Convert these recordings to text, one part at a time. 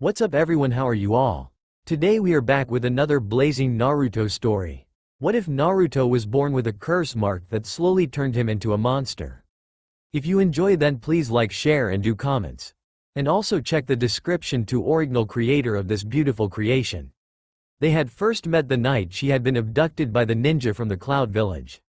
What's up everyone, how are you all? Today we are back with another blazing Naruto story. What if Naruto was born with a curse mark that slowly turned him into a monster? If you enjoy, then please like, share and do comments. And also check the description to original creator of this beautiful creation. They had first met the night she had been abducted by the ninja from the Cloud Village.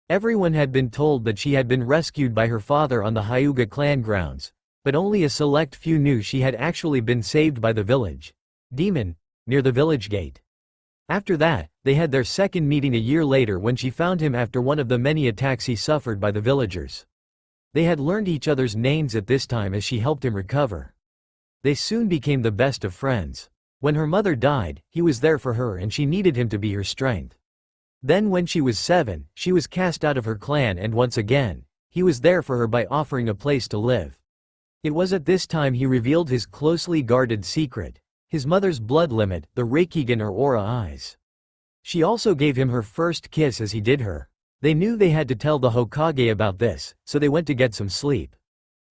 Everyone had been told that she had been rescued by her father on the Hyuga clan grounds, but only a select few knew she had actually been saved by the village demon near the village gate. After that, they had their second meeting a year later when she found him after one of the many attacks he suffered by the villagers. They had learned each other's names at this time as she helped him recover. They soon became the best of friends. When her mother died, he was there for her and she needed him to be her strength. Then when she was 7, she was cast out of her clan and once again, he was there for her by offering a place to live. It was at this time he revealed his closely guarded secret, his mother's blood limit, the Reikigan or aura eyes. She also gave him her first kiss as he did her. They knew they had to tell the Hokage about this, so they went to get some sleep.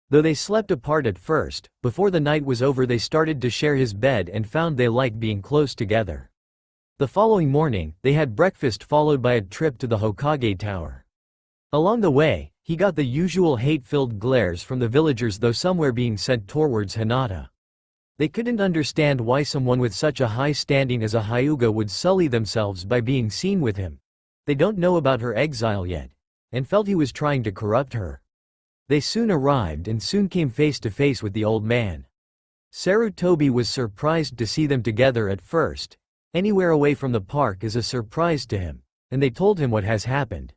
Though they slept apart at first, before the night was over they started to share his bed and found they liked being close together. The following morning, they had breakfast followed by a trip to the Hokage Tower. Along the way, he got the usual hate-filled glares from the villagers, though some were being sent towards Hinata. They couldn't understand why someone with such a high standing as a Hyuga would sully themselves by being seen with him. They don't know about her exile yet, and felt he was trying to corrupt her. They soon arrived and soon came face to face with the old man. Sarutobi was surprised to see them together at first. Anywhere away from the park is a surprise to him, and they told him what has happened.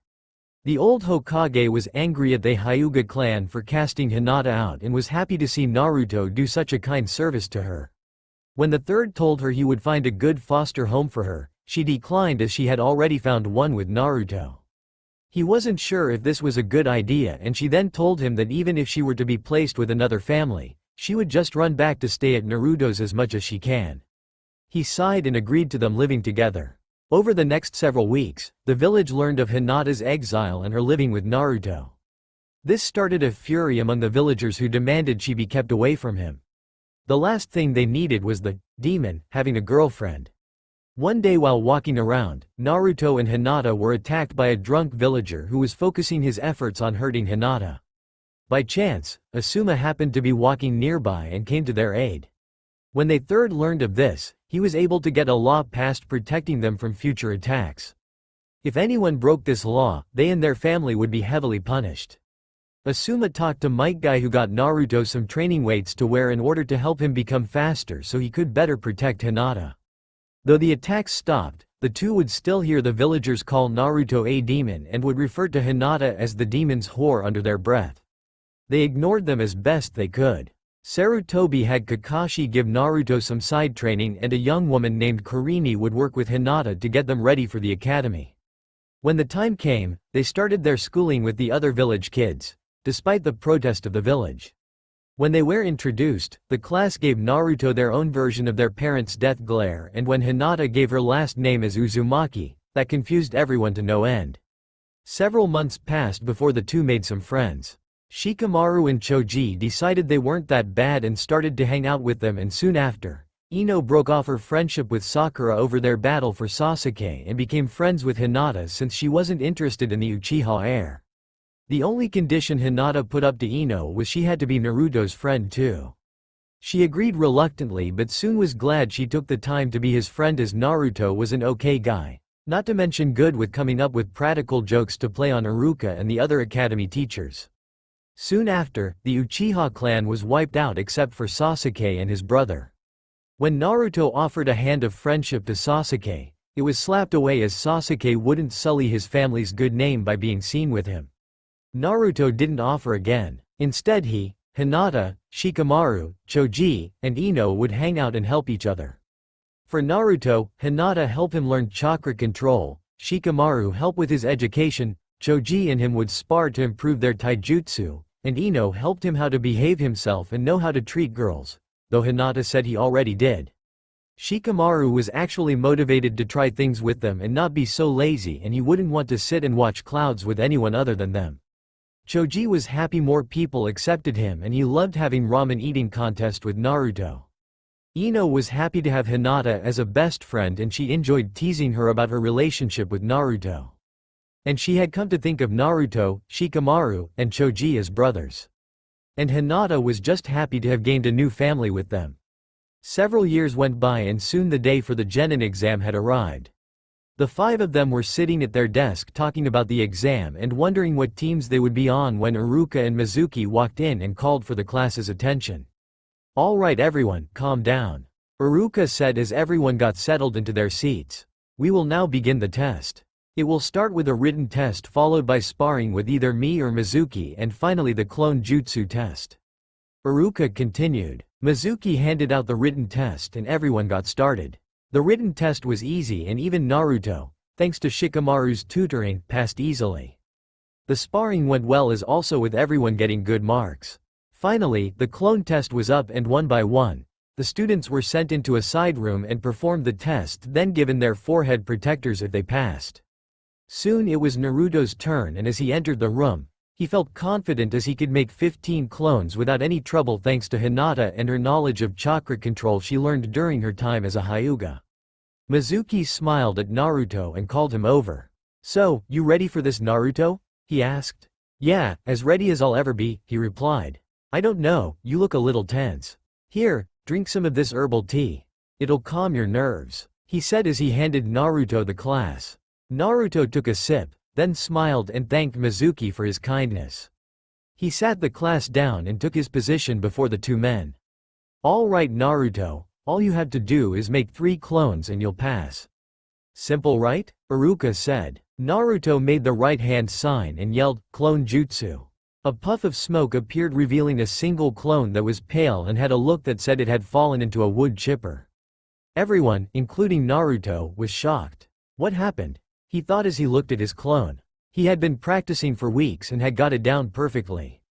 The old Hokage was angry at the Hyuga clan for casting Hinata out and was happy to see Naruto do such a kind service to her. When the third told her he would find a good foster home for her, she declined as she had already found one with Naruto. He wasn't sure if this was a good idea and she then told him that even if she were to be placed with another family, she would just run back to stay at Naruto's as much as she can. He sighed and agreed to them living together. Over the next several weeks, the village learned of Hinata's exile and her living with Naruto. This started a fury among the villagers who demanded she be kept away from him. The last thing they needed was the demon having a girlfriend. One day while walking around, Naruto and Hinata were attacked by a drunk villager who was focusing his efforts on hurting Hinata. By chance, Asuma happened to be walking nearby and came to their aid. When they third learned of this, he was able to get a law passed protecting them from future attacks. If anyone broke this law, they and their family would be heavily punished. Asuma talked to Might Guy who got Naruto some training weights to wear in order to help him become faster so he could better protect Hinata. Though the attacks stopped, the two would still hear the villagers call Naruto a demon and would refer to Hinata as the demon's whore under their breath. They ignored them as best they could. Sarutobi had Kakashi give Naruto some side training and a young woman named Kurini would work with Hinata to get them ready for the academy. When the time came, they started their schooling with the other village kids, despite the protest of the village. When they were introduced, the class gave Naruto their own version of their parents' death glare, and when Hinata gave her last name as Uzumaki, that confused everyone to no end. Several months passed before the two made some friends. Shikamaru and Choji decided they weren't that bad and started to hang out with them, and soon after, Ino broke off her friendship with Sakura over their battle for Sasuke and became friends with Hinata since she wasn't interested in the Uchiha heir. The only condition Hinata put up to Ino was she had to be Naruto's friend too. She agreed reluctantly but soon was glad she took the time to be his friend as Naruto was an okay guy, not to mention good with coming up with practical jokes to play on Iruka and the other academy teachers. Soon after, the Uchiha clan was wiped out except for Sasuke and his brother. When Naruto offered a hand of friendship to Sasuke, it was slapped away as Sasuke wouldn't sully his family's good name by being seen with him. Naruto didn't offer again. Instead he, Hinata, Shikamaru, Choji, and Ino would hang out and help each other. For Naruto, Hinata helped him learn chakra control, Shikamaru helped with his education, Choji and him would spar to improve their taijutsu, and Ino helped him how to behave himself and know how to treat girls, though Hinata said he already did. Shikamaru was actually motivated to try things with them and not be so lazy, and he wouldn't want to sit and watch clouds with anyone other than them. Choji was happy more people accepted him and he loved having ramen eating contest with Naruto. Ino was happy to have Hinata as a best friend and she enjoyed teasing her about her relationship with Naruto. And she had come to think of Naruto, Shikamaru, and Choji as brothers. And Hinata was just happy to have gained a new family with them. Several years went by and soon the day for the Genin exam had arrived. The five of them were sitting at their desk talking about the exam and wondering what teams they would be on when Iruka and Mizuki walked in and called for the class's attention. "All right everyone, calm down," Iruka said as everyone got settled into their seats. "We will now begin the test. It will start with a written test followed by sparring with either me or Mizuki and finally the clone jutsu test." Iruka continued. Mizuki handed out the written test and everyone got started. The written test was easy and even Naruto, thanks to Shikamaru's tutoring, passed easily. The sparring went well as also with everyone getting good marks. Finally, the clone test was up and one by one, the students were sent into a side room and performed the test, then given their forehead protectors if they passed. Soon it was Naruto's turn and as he entered the room, he felt confident as he could make 15 clones without any trouble thanks to Hinata and her knowledge of chakra control she learned during her time as a Hyuga. Mizuki smiled at Naruto and called him over. "So, you ready for this, Naruto?" he asked. "Yeah, as ready as I'll ever be," he replied. "I don't know, you look a little tense. Here, drink some of this herbal tea. It'll calm your nerves," he said as he handed Naruto the glass. Naruto took a sip, then smiled and thanked Mizuki for his kindness. He sat the class down and took his position before the two men. "All right Naruto, all you have to do is make 3 clones and you'll pass." "Simple right?" Iruka said. Naruto made the right hand sign and yelled, "Clone jutsu." A puff of smoke appeared revealing a single clone that was pale and had a look that said it had fallen into a wood chipper. Everyone, including Naruto, was shocked. What happened? He thought as he looked at his clone. He had been practicing for weeks and had got it down perfectly.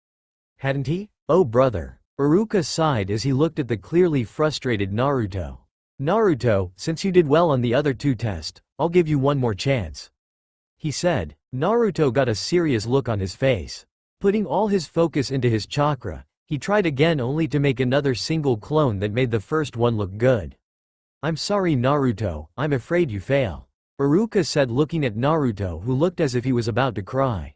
Hadn't he? Oh brother. Iruka sighed as he looked at the clearly frustrated Naruto. "Naruto, since you did well on the other 2 tests, I'll give you one more chance," he said. Naruto got a serious look on his face. Putting all his focus into his chakra, he tried again only to make another single clone that made the first one look good. "I'm sorry Naruto, I'm afraid you fail," Iruka said looking at Naruto who looked as if he was about to cry.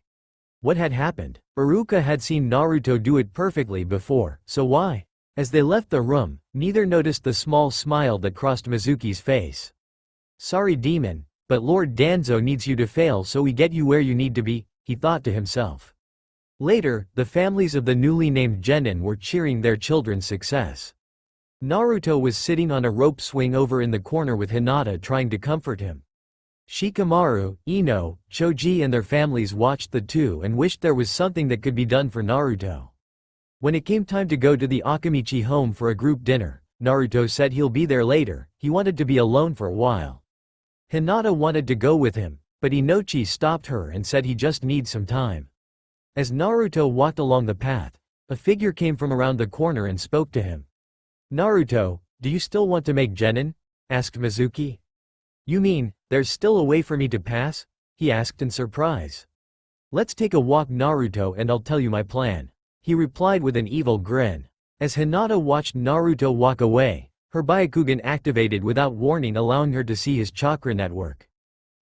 What had happened? Iruka had seen Naruto do it perfectly before, so why? As they left the room, neither noticed the small smile that crossed Mizuki's face. "Sorry demon, but Lord Danzo needs you to fail so we get you where you need to be," he thought to himself. Later, the families of the newly named genin were cheering their children's success. Naruto was sitting on a rope swing over in the corner with Hinata trying to comfort him. Shikamaru, Ino, Choji and their families watched the two and wished there was something that could be done for Naruto. When it came time to go to the Akamichi home for a group dinner, Naruto said he'll be there later, he wanted to be alone for a while. Hinata wanted to go with him, but Inochi stopped her and said he just needs some time. As Naruto walked along the path, a figure came from around the corner and spoke to him. "Naruto, do you still want to make genin?" asked Mizuki. "You mean, there's still a way for me to pass?" he asked in surprise. "Let's take a walk Naruto and I'll tell you my plan," he replied with an evil grin. As Hinata watched Naruto walk away, her Byakugan activated without warning allowing her to see his chakra network.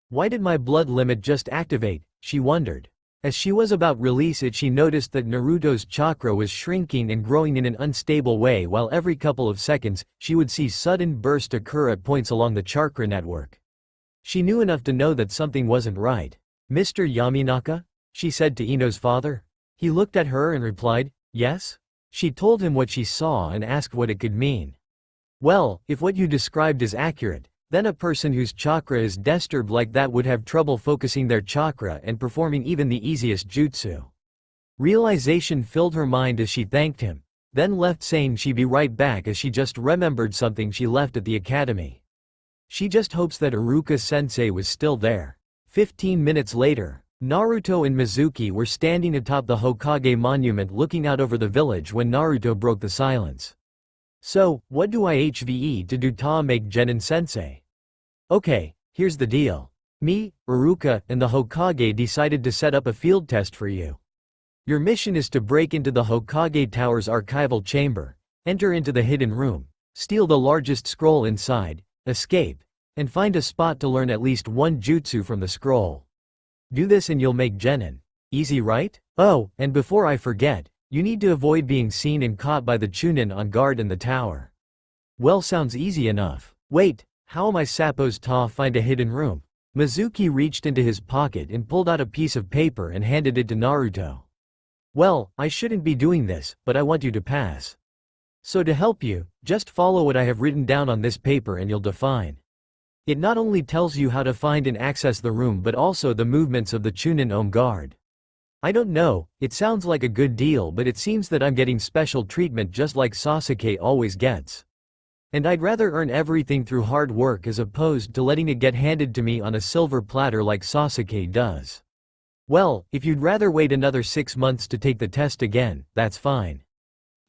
"Why did my blood limit just activate?" she wondered. As she was about release it she noticed that Naruto's chakra was shrinking and growing in an unstable way while every couple of seconds, she would see sudden bursts occur at points along the chakra network. She knew enough to know that something wasn't right. "Mr. Yamanaka?" she said to Ino's father. He looked at her and replied, "Yes?" She told him what she saw and asked what it could mean. "Well, if what you described is accurate, then a person whose chakra is disturbed like that would have trouble focusing their chakra and performing even the easiest jutsu." Realization filled her mind as she thanked him, then left saying she'd be right back as she just remembered something she left at the academy. She just hopes that Iruka-sensei was still there. 15 minutes later, Naruto and Mizuki were standing atop the Hokage monument looking out over the village when Naruto broke the silence. "So, what do I HVE to do to make genin-sensei?" "Okay, here's the deal. Me, Iruka, and the Hokage decided to set up a field test for you. Your mission is to break into the Hokage Tower's archival chamber, enter into the hidden room, steal the largest scroll inside, escape, and find a spot to learn at least one jutsu from the scroll. Do this and you'll make genin. Easy, right? Oh, and before I forget, you need to avoid being seen and caught by the chunin on guard in the tower. Well, sounds easy enough. Wait, how am I supposed to find a hidden room? Mizuki reached into his pocket and pulled out a piece of paper and handed it to Naruto. Well, I shouldn't be doing this, but I want you to pass. So to help you, just follow what I have written down on this paper and you'll define. It not only tells you how to find and access the room but also the movements of the chunin on guard. I don't know, it sounds like a good deal, but it seems that I'm getting special treatment just like Sasuke always gets. And I'd rather earn everything through hard work as opposed to letting it get handed to me on a silver platter like Sasuke does. Well, if you'd rather wait another 6 months to take the test again, that's fine.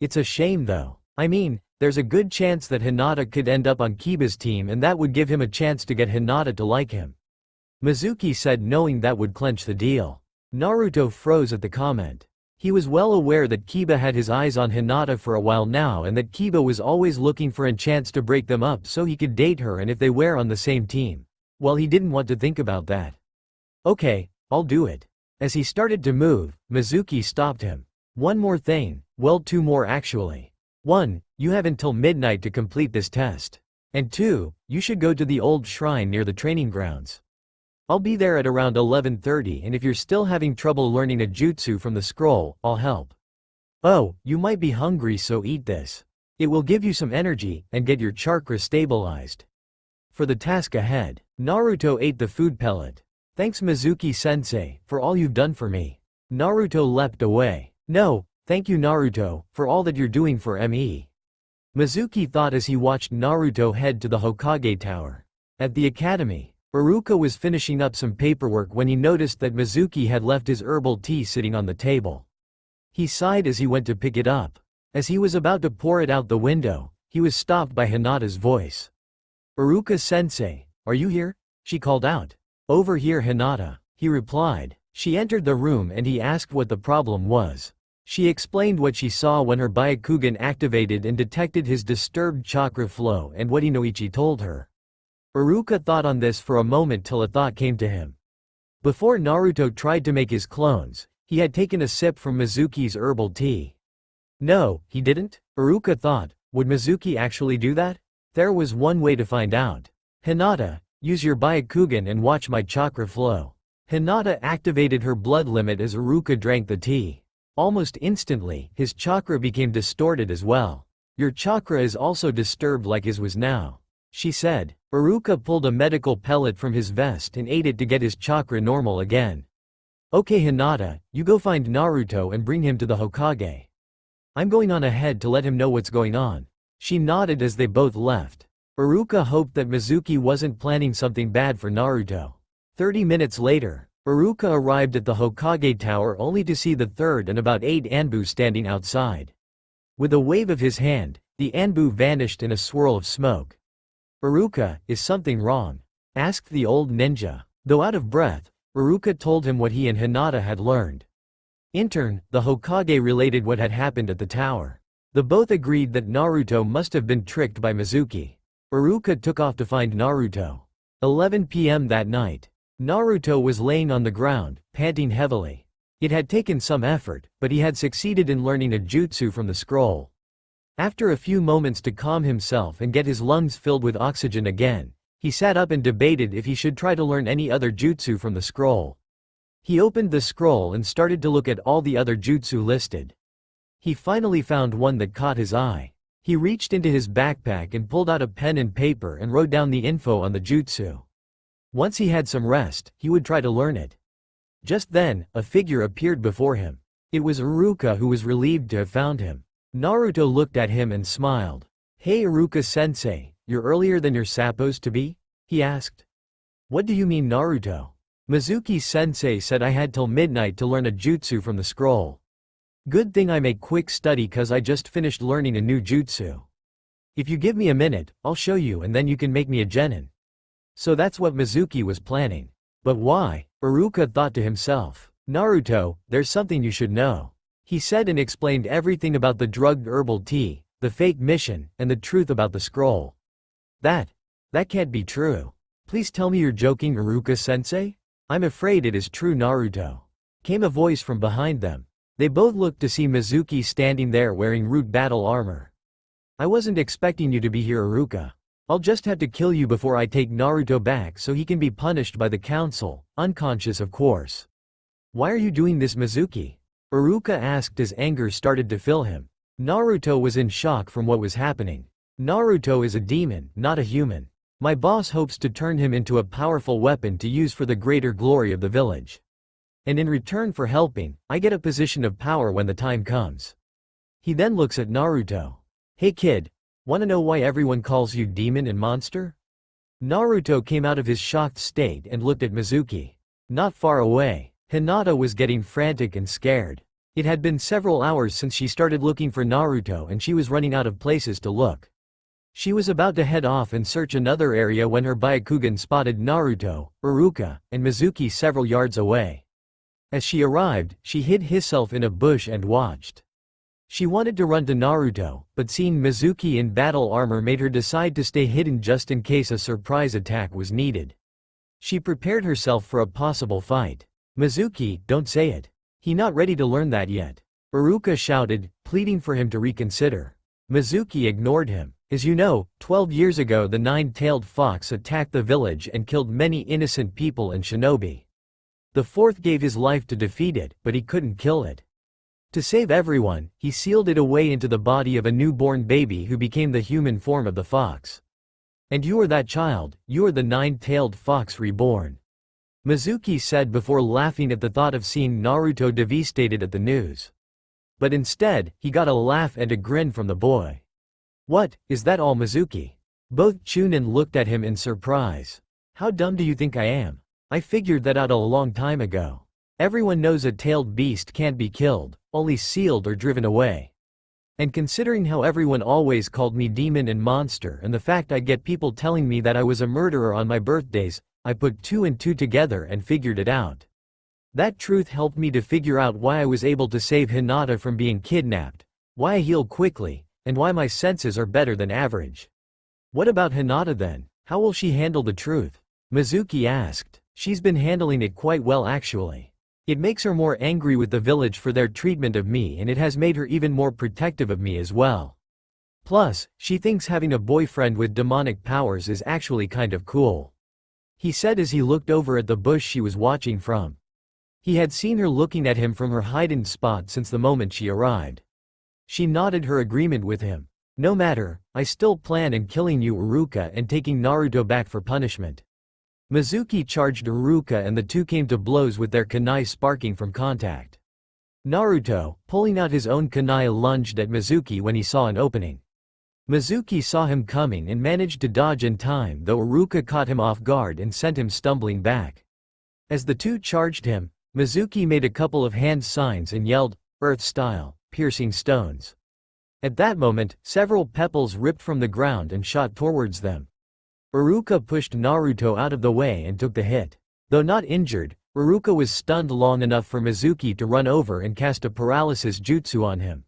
It's a shame though. I mean, there's a good chance that Hinata could end up on Kiba's team and that would give him a chance to get Hinata to like him. Mizuki said, knowing that would clinch the deal. Naruto froze at the comment. He was well aware that Kiba had his eyes on Hinata for a while now and that Kiba was always looking for a chance to break them up so he could date her and if they were on the same team. Well, he didn't want to think about that. Okay, I'll do it. As he started to move, Mizuki stopped him. One more thing, well, 2 more actually. 1, you have until midnight to complete this test. And 2, you should go to the old shrine near the training grounds. I'll be there at around 11:30 and if you're still having trouble learning a jutsu from the scroll, I'll help. Oh, you might be hungry, so eat this. It will give you some energy and get your chakra stabilized. For the task ahead, Naruto ate the food pellet. Thanks Mizuki-sensei, for all you've done for me. Naruto leapt away. No, thank you Naruto, for all that you're doing for me. Mizuki thought as he watched Naruto head to the Hokage Tower. At the academy, Iruka was finishing up some paperwork when he noticed that Mizuki had left his herbal tea sitting on the table. He sighed as he went to pick it up. As he was about to pour it out the window, he was stopped by Hinata's voice. Iruka-sensei, are you here? She called out. Over here Hinata, he replied. She entered the room and he asked what the problem was. She explained what she saw when her Byakugan activated and detected his disturbed chakra flow and what Inoichi told her. Iruka thought on this for a moment till a thought came to him. Before Naruto tried to make his clones, he had taken a sip from Mizuki's herbal tea. No, he didn't? Iruka thought, would Mizuki actually do that? There was one way to find out. Hinata, use your Byakugan and watch my chakra flow. Hinata activated her blood limit as Iruka drank the tea. Almost instantly, his chakra became distorted as well. Your chakra is also disturbed like his was now, she said. Iruka pulled a medical pellet from his vest and ate it to get his chakra normal again. Okay Hinata, you go find Naruto and bring him to the Hokage. I'm going on ahead to let him know what's going on. She nodded as they both left. Iruka hoped that Mizuki wasn't planning something bad for Naruto. 30 minutes later, Iruka arrived at the Hokage Tower only to see the third and about 8 Anbu standing outside. With a wave of his hand, the Anbu vanished in a swirl of smoke. Iruka, is something wrong? Asked the old ninja. Though out of breath, Iruka told him what he and Hinata had learned. In turn, the Hokage related what had happened at the tower. The both agreed that Naruto must have been tricked by Mizuki. Iruka took off to find Naruto. 11 p.m. that night. Naruto was laying on the ground, panting heavily. It had taken some effort, but he had succeeded in learning a jutsu from the scroll. After a few moments to calm himself and get his lungs filled with oxygen again, he sat up and debated if he should try to learn any other jutsu from the scroll. He opened the scroll and started to look at all the other jutsu listed. He finally found one that caught his eye. He reached into his backpack and pulled out a pen and paper and wrote down the info on the jutsu. Once he had some rest, he would try to learn it. Just then, a figure appeared before him. It was Iruka, who was relieved to have found him. Naruto looked at him and smiled. Hey Iruka-sensei, you're earlier than you're supposed to be? He asked. What do you mean Naruto? Mizuki-sensei said I had till midnight to learn a jutsu from the scroll. Good thing I make quick study cause I just finished learning a new jutsu. If you give me a minute, I'll show you and then you can make me a genin. So that's what Mizuki was planning. But why? Iruka thought to himself. Naruto, there's something you should know. He said and explained everything about the drugged herbal tea, the fake mission, and the truth about the scroll. That can't be true. Please tell me you're joking, Iruka-sensei? I'm afraid it is true, Naruto. Came a voice from behind them. They both looked to see Mizuki standing there wearing root battle armor. I wasn't expecting you to be here, Iruka. I'll just have to kill you before I take Naruto back so he can be punished by the council, unconscious of course. Why are you doing this, Mizuki? Iruka asked as anger started to fill him. Naruto was in shock from what was happening. Naruto is a demon, not a human. My boss hopes to turn him into a powerful weapon to use for the greater glory of the village. And in return for helping, I get a position of power when the time comes. He then looks at Naruto. Hey kid, wanna know why everyone calls you demon and monster? Naruto came out of his shocked state and looked at Mizuki. Not far away, Hinata was getting frantic and scared. It had been several hours since she started looking for Naruto and she was running out of places to look. She was about to head off and search another area when her Byakugan spotted Naruto, Iruka, and Mizuki several yards away. As she arrived, she hid herself in a bush and watched. She wanted to run to Naruto, but seeing Mizuki in battle armor made her decide to stay hidden just in case a surprise attack was needed. She prepared herself for a possible fight. Mizuki, don't say it. He not ready to learn that yet. Iruka shouted, pleading for him to reconsider. Mizuki ignored him. As you know, 12 years ago the nine-tailed fox attacked the village and killed many innocent people and shinobi. The fourth gave his life to defeat it, but he couldn't kill it. To save everyone, he sealed it away into the body of a newborn baby who became the human form of the fox. And you are that child, you are the nine-tailed fox reborn. Mizuki said before laughing at the thought of seeing Naruto devastated at the news. But instead, he got a laugh and a grin from the boy. What, is that all, Mizuki? Both Chunin looked at him in surprise. How dumb do you think I am? I figured that out a long time ago. Everyone knows a tailed beast can't be killed, only sealed or driven away. And considering how everyone always called me demon and monster and the fact I'd get people telling me that I was a murderer on my birthdays, I put two and two together and figured it out. That truth helped me to figure out why I was able to save Hinata from being kidnapped, why I heal quickly, and why my senses are better than average. What about Hinata then? How will she handle the truth? Mizuki asked. She's been handling it quite well actually. It makes her more angry with the village for their treatment of me and it has made her even more protective of me as well. Plus, she thinks having a boyfriend with demonic powers is actually kind of cool. He said as he looked over at the bush she was watching from. He had seen her looking at him from her hidden spot since the moment she arrived. She nodded her agreement with him. No matter, I still plan on killing you, Iruka, and taking Naruto back for punishment. Mizuki charged Iruka and the two came to blows with their kunai sparking from contact. Naruto, pulling out his own kunai, lunged at Mizuki when he saw an opening. Mizuki saw him coming and managed to dodge in time, though Iruka caught him off guard and sent him stumbling back. As the two charged him, Mizuki made a couple of hand signs and yelled, "Earth style, piercing stones." At that moment, several pebbles ripped from the ground and shot towards them. Iruka pushed Naruto out of the way and took the hit. Though not injured, Iruka was stunned long enough for Mizuki to run over and cast a paralysis jutsu on him.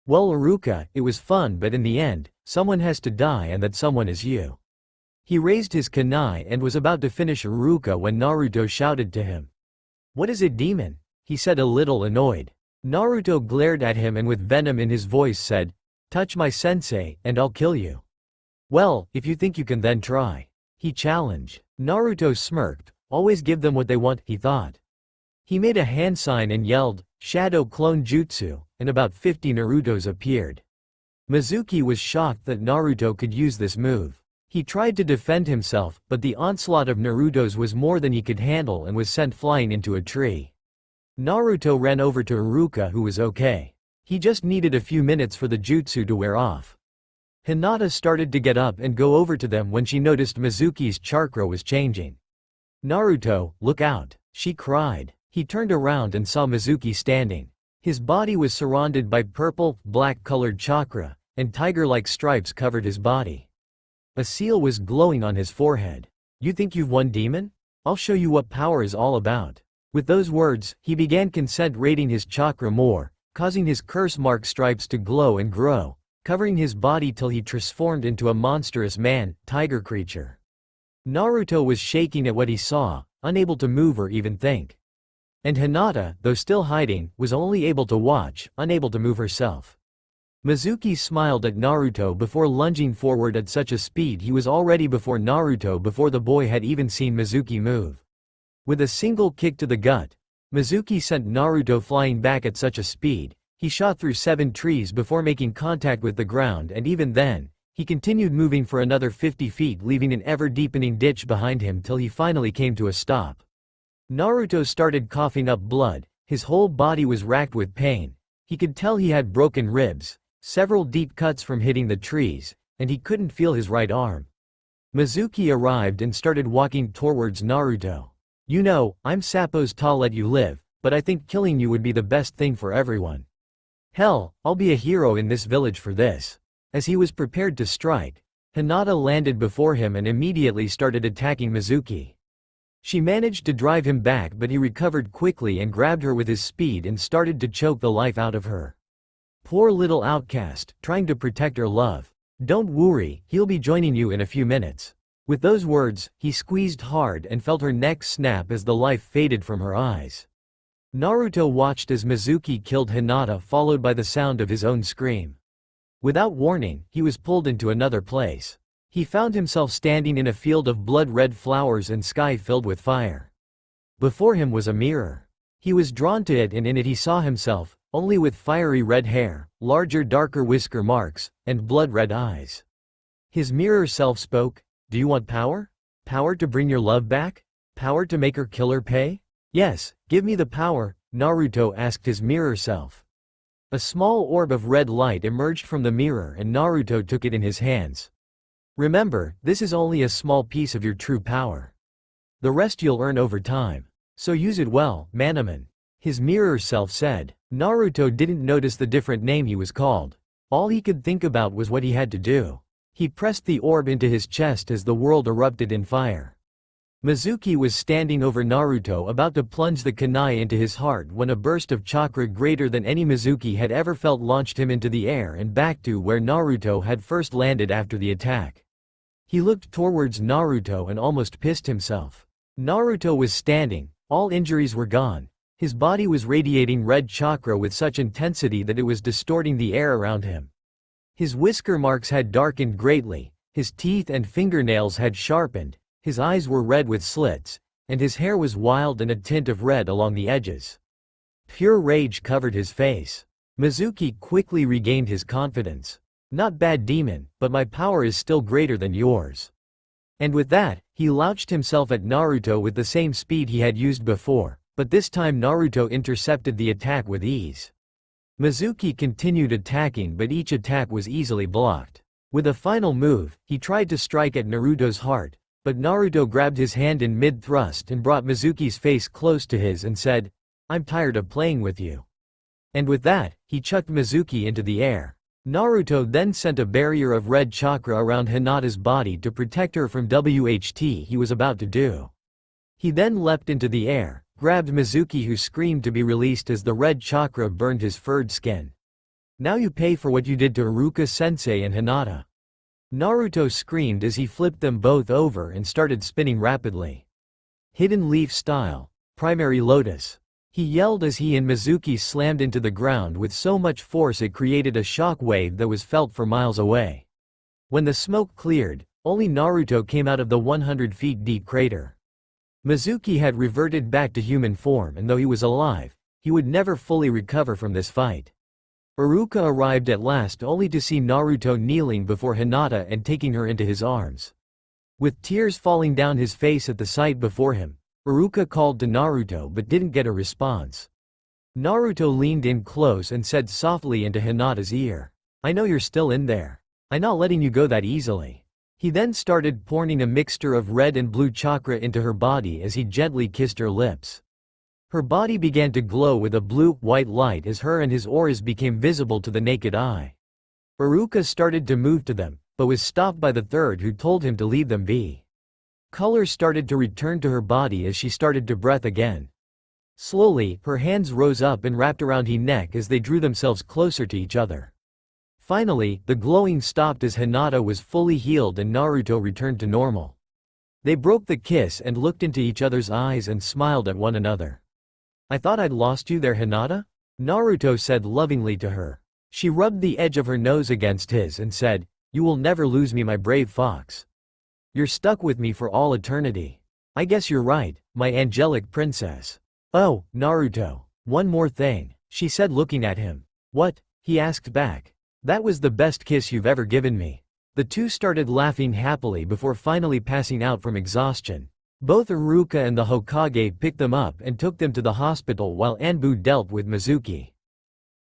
Well, Iruka, it was fun, but in the end, someone has to die and that someone is you. He raised his kunai and was about to finish Iruka when Naruto shouted to him. What is it, demon? He said, a little annoyed. Naruto glared at him and with venom in his voice said, touch my sensei, and I'll kill you. Well, if you think you can then try. He challenged. Naruto smirked. Always give them what they want, he thought. He made a hand sign and yelled, Shadow Clone Jutsu, and about 50 Narutos appeared. Mizuki was shocked that Naruto could use this move. He tried to defend himself, but the onslaught of Narutos was more than he could handle and was sent flying into a tree. Naruto ran over to Iruka, who was okay. He just needed a few minutes for the jutsu to wear off. Hinata started to get up and go over to them when she noticed Mizuki's chakra was changing. Naruto, look out, she cried. He turned around and saw Mizuki standing. His body was surrounded by purple, black-colored chakra, and tiger-like stripes covered his body. A seal was glowing on his forehead. You think you've won, demon? I'll show you what power is all about. With those words, he began concentrating his chakra more, causing his curse mark stripes to glow and grow, covering his body till he transformed into a monstrous tiger creature. Naruto was shaking at what he saw, unable to move or even think. And Hinata, though still hiding, was only able to watch, unable to move herself. Mizuki smiled at Naruto before lunging forward at such a speed he was already before Naruto before the boy had even seen Mizuki move. With a single kick to the gut, Mizuki sent Naruto flying back at such a speed, he shot through 7 trees before making contact with the ground, and even then, he continued moving for another 50 feet, leaving an ever-deepening ditch behind him till he finally came to a stop. Naruto started coughing up blood, his whole body was racked with pain. He could tell he had broken ribs, several deep cuts from hitting the trees, and he couldn't feel his right arm. Mizuki arrived and started walking towards Naruto. "You know, I'm supposed to let you live, but I think killing you would be the best thing for everyone. Hell, I'll be a hero in this village for this." As he was prepared to strike, Hinata landed before him and immediately started attacking Mizuki. She managed to drive him back, but he recovered quickly and grabbed her with his speed and started to choke the life out of her. Poor little outcast, trying to protect her love. "Don't worry, he'll be joining you in a few minutes." With those words, he squeezed hard and felt her neck snap as the life faded from her eyes. Naruto watched as Mizuki killed Hinata, followed by the sound of his own scream. Without warning, he was pulled into another place. He found himself standing in a field of blood-red flowers and sky filled with fire. Before him was a mirror. He was drawn to it, and in it he saw himself, only with fiery red hair, larger darker whisker marks, and blood-red eyes. His mirror self spoke, "Do you want power? Power to bring your love back? Power to make her killer pay?" "Yes, give me the power," Naruto asked his mirror self. A small orb of red light emerged from the mirror and Naruto took it in his hands. "Remember, this is only a small piece of your true power. The rest you'll earn over time. So use it well, Manaman," his mirror self said. Naruto didn't notice the different name he was called. All he could think about was what he had to do. He pressed the orb into his chest as the world erupted in fire. Mizuki was standing over Naruto about to plunge the kunai into his heart when a burst of chakra greater than any Mizuki had ever felt launched him into the air and back to where Naruto had first landed after the attack. He looked towards Naruto and almost pissed himself. Naruto was standing, all injuries were gone. His body was radiating red chakra with such intensity that it was distorting the air around him. His whisker marks had darkened greatly, his teeth and fingernails had sharpened, his eyes were red with slits, and his hair was wild and a tint of red along the edges. Pure rage covered his face. Mizuki quickly regained his confidence. "Not bad, demon, but my power is still greater than yours." And with that, he launched himself at Naruto with the same speed he had used before, but this time Naruto intercepted the attack with ease. Mizuki continued attacking, but each attack was easily blocked. With a final move, he tried to strike at Naruto's heart, but Naruto grabbed his hand in mid-thrust and brought Mizuki's face close to his and said, "I'm tired of playing with you." And with that, he chucked Mizuki into the air. Naruto then sent a barrier of red chakra around Hinata's body to protect her from what he was about to do. He then leapt into the air, grabbed Mizuki, who screamed to be released as the red chakra burned his furred skin. "Now you pay for what you did to Iruka-sensei and Hinata." Naruto screamed as he flipped them both over and started spinning rapidly. Hidden leaf style, primary lotus. He yelled as he and Mizuki slammed into the ground with so much force it created a shock wave that was felt for miles away. When the smoke cleared, only Naruto came out of the 100 feet deep crater. Mizuki had reverted back to human form, and though he was alive, he would never fully recover from this fight. Iruka arrived at last, only to see Naruto kneeling before Hinata and taking her into his arms. With tears falling down his face at the sight before him, Iruka called to Naruto but didn't get a response. Naruto leaned in close and said softly into Hinata's ear, "I know you're still in there. I'm not letting you go that easily." He then started pouring a mixture of red and blue chakra into her body as he gently kissed her lips. Her body began to glow with a blue-white light as her and his auras became visible to the naked eye. Iruka started to move to them, but was stopped by the third, who told him to leave them be. Color started to return to her body as she started to breathe again. Slowly, her hands rose up and wrapped around his neck as they drew themselves closer to each other. Finally, the glowing stopped as Hinata was fully healed and Naruto returned to normal. They broke the kiss and looked into each other's eyes and smiled at one another. "I thought I'd lost you there, Hinata?" Naruto said lovingly to her. She rubbed the edge of her nose against his and said, "You will never lose me, my brave fox. You're stuck with me for all eternity. I guess you're right, my angelic princess." "Oh, Naruto, one more thing," she said looking at him. "What?" he asked back. "That was the best kiss you've ever given me." The two started laughing happily before finally passing out from exhaustion. Both Iruka and the Hokage picked them up and took them to the hospital while Anbu dealt with Mizuki.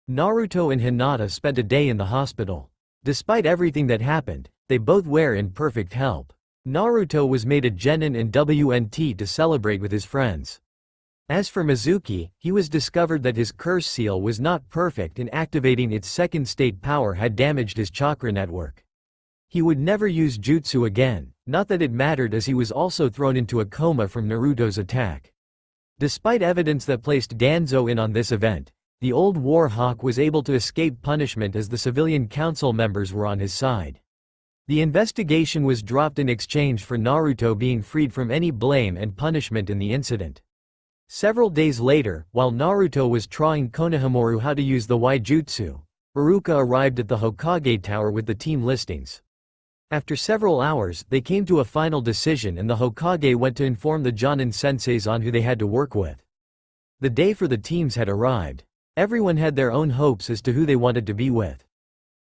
Naruto and Hinata spent a day in the hospital. Despite everything that happened, they both were in perfect health. Naruto was made a genin and WNT to celebrate with his friends. As for Mizuki, he was discovered that his curse seal was not perfect and activating its second state power had damaged his chakra network. He would never use jutsu again, not that it mattered as he was also thrown into a coma from Naruto's attack. Despite evidence that placed Danzo in on this event, the old war hawk was able to escape punishment as the civilian council members were on his side. The investigation was dropped in exchange for Naruto being freed from any blame and punishment in the incident. Several days later, while Naruto was trying Konohamaru how to use the Waijutsu, Iruka arrived at the Hokage Tower with the team listings. After several hours, they came to a final decision and the Hokage went to inform the Jonin senseis on who they had to work with. The day for the teams had arrived. Everyone had their own hopes as to who they wanted to be with.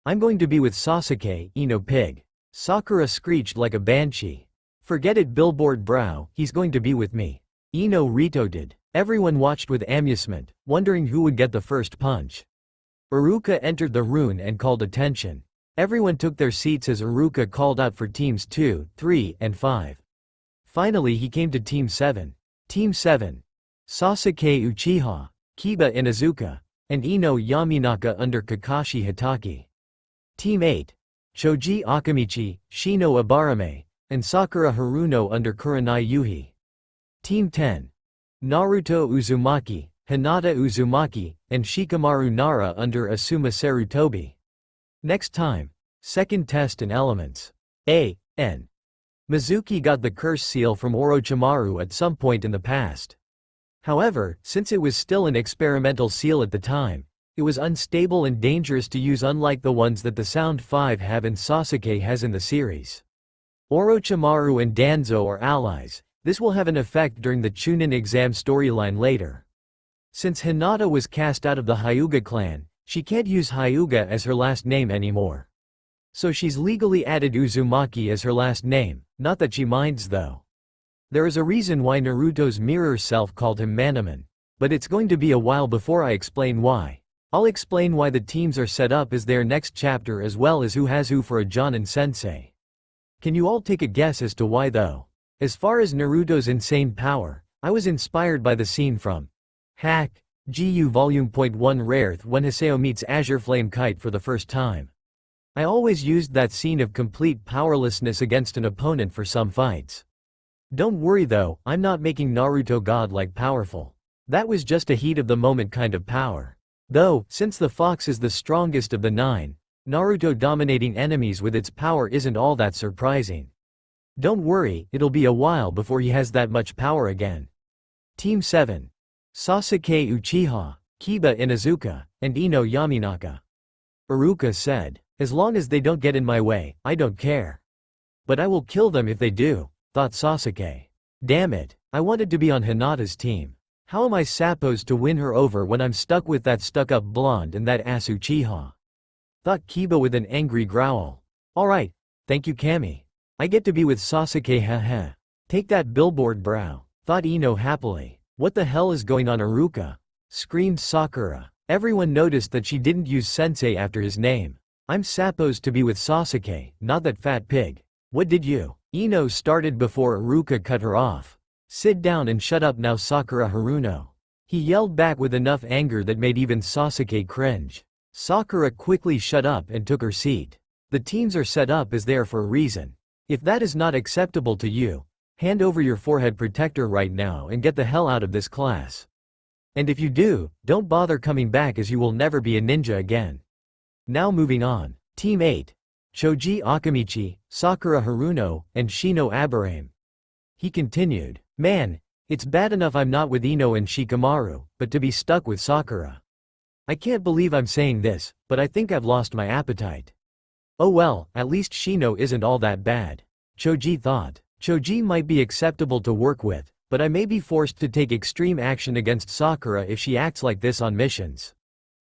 "I'm going to be with Sasuke, Ino Pig." Sakura screeched like a banshee. "Forget it, Billboard Brow, he's going to be with me." Ino retorted. Everyone watched with amusement, wondering who would get the first punch. Iruka entered the room and called attention. Everyone took their seats as Iruka called out for teams 2, 3, and 5. Finally he came to Team 7. Team 7. Sasuke Uchiha, Kiba Inuzuka, and Ino Yaminaka under Kakashi Hitaki. Team 8. Choji Akamichi, Shino Abarame, and Sakura Haruno under Kurenai Yuhi. Team 10. Naruto Uzumaki, Hinata Uzumaki, and Shikamaru Nara under Asuma Sarutobi. Next time. Second test and elements. A.N. Mizuki got the curse seal from Orochimaru at some point in the past. However, since it was still an experimental seal at the time, it was unstable and dangerous to use, unlike the ones that the Sound 5 have and Sasuke has in the series. Orochimaru and Danzo are allies. This will have an effect during the Chunin exam storyline later. Since Hinata was cast out of the Hyuga clan, she can't use Hyuga as her last name anymore. So she's legally added Uzumaki as her last name, not that she minds though. There is a reason why Naruto's mirror self called him Manaman. But it's going to be a while before I explain why. I'll explain why the teams are set up as their next chapter as well as who has who for a Jonin sensei. Can you all take a guess as to why though? As far as Naruto's insane power, I was inspired by the scene from Hack, GU Volume .1 Rareth when Hisao meets Azure Flame Kite for the first time. I always used that scene of complete powerlessness against an opponent for some fights. Don't worry though, I'm not making Naruto godlike powerful. That was just a heat of the moment kind of power. Though, since the fox is the strongest of the 9, Naruto dominating enemies with its power isn't all that surprising. Don't worry, it'll be a while before he has that much power again. Team 7. Sasuke Uchiha, Kiba Inuzuka, and Ino Yaminaka. Iruka said, "As long as they don't get in my way, I don't care. But I will kill them if they do," thought Sasuke. Damn it, I wanted to be on Hinata's team. How am I supposed to win her over when I'm stuck with that stuck-up blonde and that ass Uchiha? Thought Kiba with an angry growl. Alright, thank you Kami. I get to be with Sasuke, haha. Take that, Billboard Brow, thought Ino happily. What the hell is going on, Iruka? Screamed Sakura. Everyone noticed that she didn't use sensei after his name. I'm supposed to be with Sasuke, not that fat pig. What did you? Ino started before Iruka cut her off. Sit down and shut up now, Sakura Haruno. He yelled back with enough anger that made even Sasuke cringe. Sakura quickly shut up and took her seat. The teams are set up as they are for a reason. If that is not acceptable to you, hand over your forehead protector right now and get the hell out of this class. And if you do, don't bother coming back as you will never be a ninja again. Now moving on. Team 8. Choji Akamichi, Sakura Haruno, and Shino Aburame. He continued, "Man, it's bad enough I'm not with Ino and Shikamaru, but to be stuck with Sakura. I can't believe I'm saying this, but I think I've lost my appetite." Oh well, at least Shino isn't all that bad. Choji thought. Choji might be acceptable to work with, but I may be forced to take extreme action against Sakura if she acts like this on missions.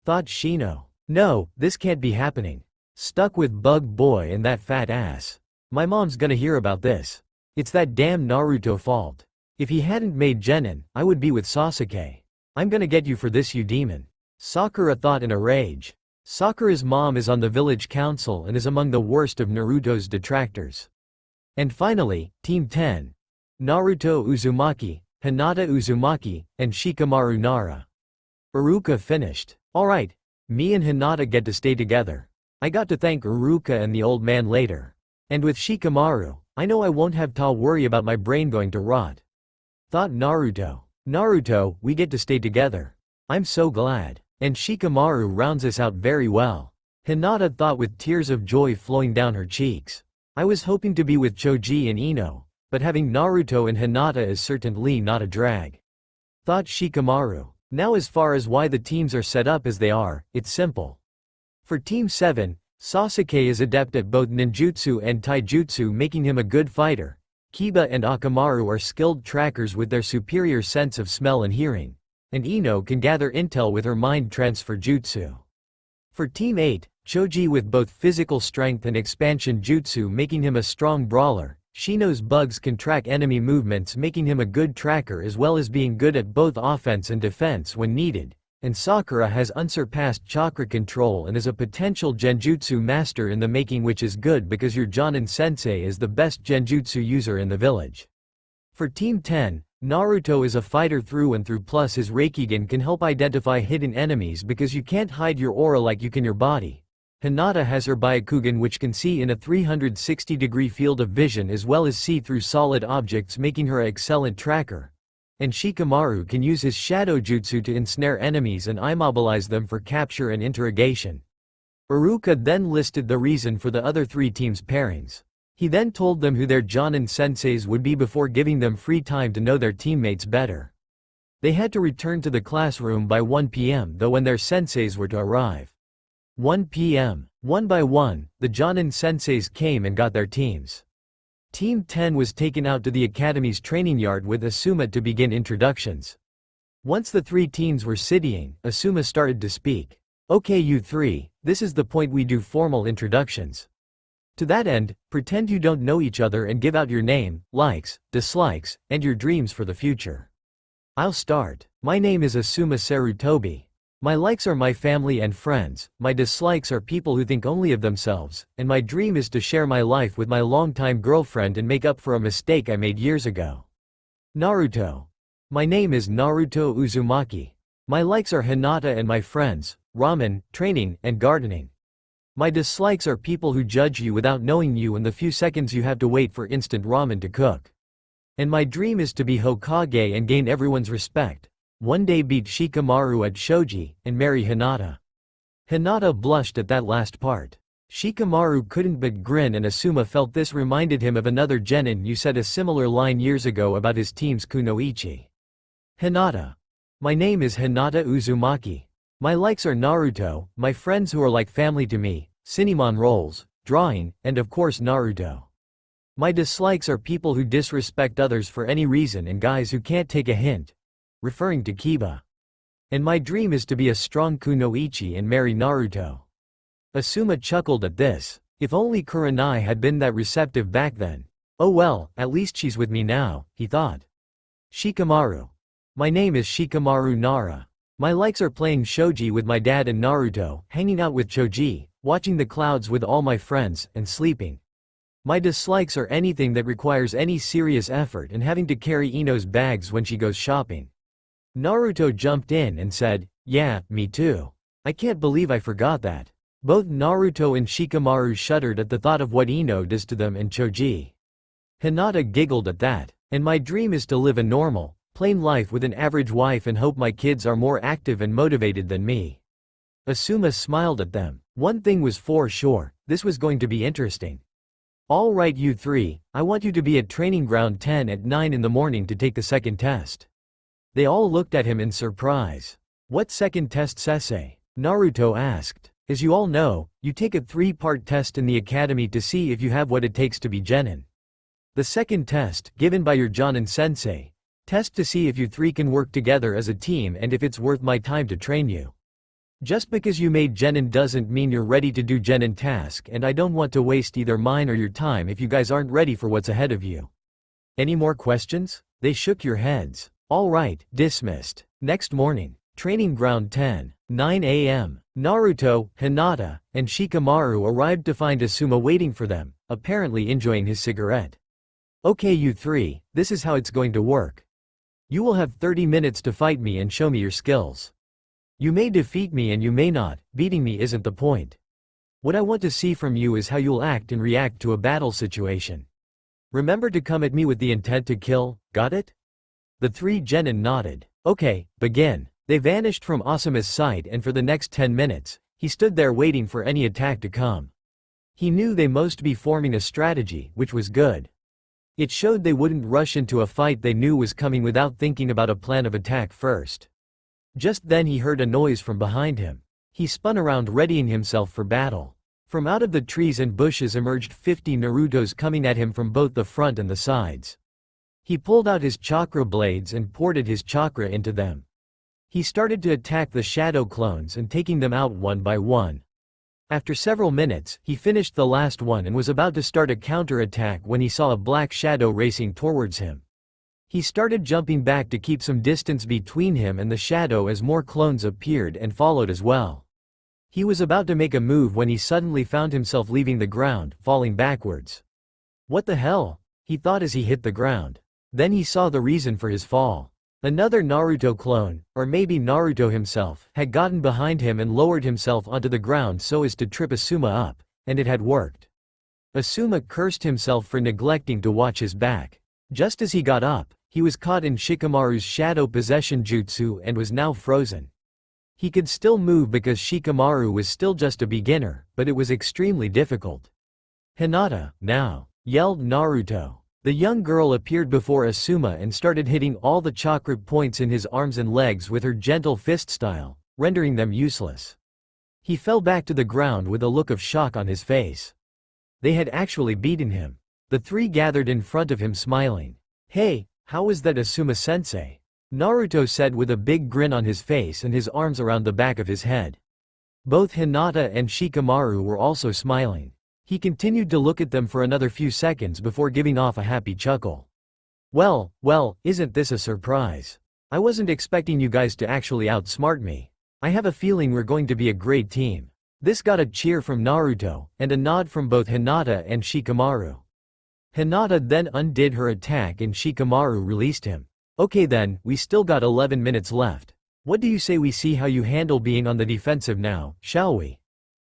Thought Shino. No, this can't be happening. Stuck with Bug Boy and that fat ass. My mom's gonna hear about this. It's that damn Naruto fault. If he hadn't made Genin, I would be with Sasuke. I'm gonna get you for this, you demon. Sakura thought in a rage. Sakura's mom is on the village council and is among the worst of Naruto's detractors. And finally, Team 10. Naruto Uzumaki, Hinata Uzumaki, and Shikamaru Nara. Iruka finished. Alright, me and Hinata get to stay together. I got to thank Iruka and the old man later. And with Shikamaru, I know I won't have to worry about my brain going to rot. Thought Naruto. Naruto, we get to stay together. I'm so glad. And Shikamaru rounds us out very well. Hinata thought with tears of joy flowing down her cheeks. I was hoping to be with Choji and Ino, but having Naruto and Hinata is certainly not a drag. Thought Shikamaru. Now as far as why the teams are set up as they are, it's simple. For Team 7, Sasuke is adept at both ninjutsu and taijutsu, making him a good fighter. Kiba and Akamaru are skilled trackers with their superior sense of smell and hearing. And Ino can gather intel with her mind transfer jutsu. For Team 8, Choji with both physical strength and expansion jutsu, making him a strong brawler. Shino's bugs can track enemy movements, making him a good tracker as well as being good at both offense and defense when needed. And Sakura has unsurpassed chakra control and is a potential genjutsu master in the making, which is good because your Jonin sensei is the best genjutsu user in the village. For Team 10, Naruto is a fighter through and through, plus his Raikingen can help identify hidden enemies because you can't hide your aura like you can your body. Hinata has her Byakugan, which can see in a 360-degree field of vision as well as see through solid objects, making her an excellent tracker. And Shikamaru can use his Shadow Jutsu to ensnare enemies and immobilize them for capture and interrogation. Iruka then listed the reason for the other three teams' pairings. He then told them who their Jonin senseis would be before giving them free time to know their teammates better. They had to return to the classroom by 1 p.m. though when their senseis were to arrive. 1 p.m. One by one, the Jonin senseis came and got their teams. Team 10 was taken out to the academy's training yard with Asuma to begin introductions. Once the three teams were sitting, Asuma started to speak. Okay, you three, this is the point we do formal introductions. To that end, pretend you don't know each other and give out your name, likes, dislikes, and your dreams for the future. I'll start. My name is Asuma Sarutobi. My likes are my family and friends, my dislikes are people who think only of themselves, and my dream is to share my life with my longtime girlfriend and make up for a mistake I made years ago. Naruto. My name is Naruto Uzumaki. My likes are Hinata and my friends, ramen, training, and gardening. My dislikes are people who judge you without knowing you and the few seconds you have to wait for instant ramen to cook. And my dream is to be Hokage and gain everyone's respect. One day beat Shikamaru at shogi, and marry Hinata. Hinata blushed at that last part. Shikamaru couldn't but grin, and Asuma felt this reminded him of another genin who said a similar line years ago about his team's kunoichi. Hinata. My name is Hinata Uzumaki. My likes are Naruto, my friends who are like family to me, cinnamon rolls, drawing, and of course Naruto. My dislikes are people who disrespect others for any reason and guys who can't take a hint. Referring to Kiba. And my dream is to be a strong kunoichi and marry Naruto. Asuma chuckled at this. If only Kurenai had been that receptive back then. Oh well, at least she's with me now, he thought. Shikamaru. My name is Shikamaru Nara. My likes are playing shogi with my dad and Naruto, hanging out with Choji, watching the clouds with all my friends, and sleeping. My dislikes are anything that requires any serious effort and having to carry Ino's bags when she goes shopping. Naruto jumped in and said, yeah, me too. I can't believe I forgot that. Both Naruto and Shikamaru shuddered at the thought of what Ino does to them and Choji. Hinata giggled at that. And my dream is to live a normal, plain life with an average wife and hope my kids are more active and motivated than me. Asuma smiled at them. One thing was for sure, this was going to be interesting. All right you three, I want you to be at training ground 10 at 9 in the morning to take the second test. They all looked at him in surprise. What second test sensei? Naruto asked. As you all know, you take a 3-part test in the academy to see if you have what it takes to be genin. The second test, given by your Jonin sensei, test to see if you three can work together as a team and if it's worth my time to train you. Just because you made genin doesn't mean you're ready to do genin task, and I don't want to waste either mine or your time if you guys aren't ready for what's ahead of you. Any more questions? They shook your heads. All right, dismissed. Next morning, training ground 10, 9 a.m. Naruto, Hinata, and Shikamaru arrived to find Asuma waiting for them, apparently enjoying his cigarette. Okay you three, this is how it's going to work. You will have 30 minutes to fight me and show me your skills. You may defeat me and you may not, beating me isn't the point. What I want to see from you is how you'll act and react to a battle situation. Remember to come at me with the intent to kill, got it? The 3 genin nodded. Okay, begin. They vanished from Asuma's sight and for the next 10 minutes, he stood there waiting for any attack to come. He knew they must be forming a strategy, which was good. It showed they wouldn't rush into a fight they knew was coming without thinking about a plan of attack first. Just then he heard a noise from behind him. He spun around readying himself for battle. From out of the trees and bushes emerged 50 Narutos coming at him from both the front and the sides. He pulled out his chakra blades and poured his chakra into them. He started to attack the shadow clones and taking them out one by one. After several minutes, he finished the last one and was about to start a counter-attack when he saw a black shadow racing towards him. He started jumping back to keep some distance between him and the shadow as more clones appeared and followed as well. He was about to make a move when he suddenly found himself leaving the ground, falling backwards. What the hell? He thought as he hit the ground. Then he saw the reason for his fall. Another Naruto clone, or maybe Naruto himself, had gotten behind him and lowered himself onto the ground so as to trip Asuma up, and it had worked. Asuma cursed himself for neglecting to watch his back. Just as he got up, he was caught in Shikamaru's shadow possession jutsu and was now frozen. He could still move because Shikamaru was still just a beginner, but it was extremely difficult. Hinata, now! Yelled Naruto. The young girl appeared before Asuma and started hitting all the chakra points in his arms and legs with her gentle fist style, rendering them useless. He fell back to the ground with a look of shock on his face. They had actually beaten him. The 3 gathered in front of him smiling. Hey, how was that Asuma-sensei? Naruto said with a big grin on his face and his arms around the back of his head. Both Hinata and Shikamaru were also smiling. He continued to look at them for another few seconds before giving off a happy chuckle. Well, isn't this a surprise? I wasn't expecting you guys to actually outsmart me. I have a feeling we're going to be a great team. This got a cheer from Naruto, and a nod from both Hinata and Shikamaru. Hinata then undid her attack and Shikamaru released him. Okay then, we still got 11 minutes left. What do you say we see how you handle being on the defensive now, shall we?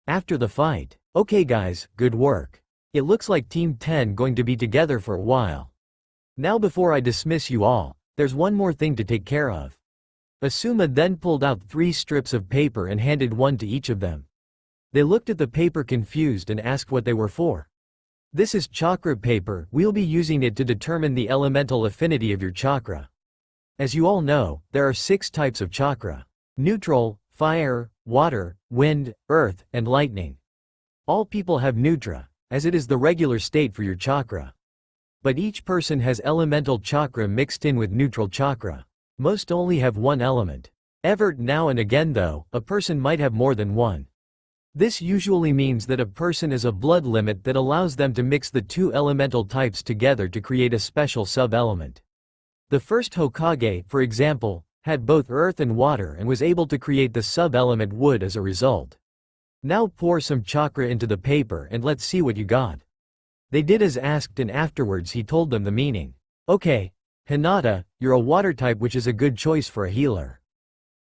After the fight. Okay guys, good work. It looks like Team 10 going to be together for a while. Now before I dismiss you all, there's one more thing to take care of. Asuma then pulled out 3 strips of paper and handed one to each of them. They looked at the paper confused and asked what they were for. This is chakra paper, we'll be using it to determine the elemental affinity of your chakra. As you all know, there are 6 types of chakra. Neutral, fire, water, wind, earth, and lightning. All people have neutra, as it is the regular state for your chakra. But each person has elemental chakra mixed in with neutral chakra. Most only have one element. Now and again though, a person might have more than one. This usually means that a person has a blood limit that allows them to mix the 2 elemental types together to create a special sub-element. The first Hokage, for example, had both earth and water and was able to create the sub-element wood as a result. Now pour some chakra into the paper and let's see what you got. They did as asked and afterwards he told them the meaning. Okay, Hinata, you're a water type which is a good choice for a healer.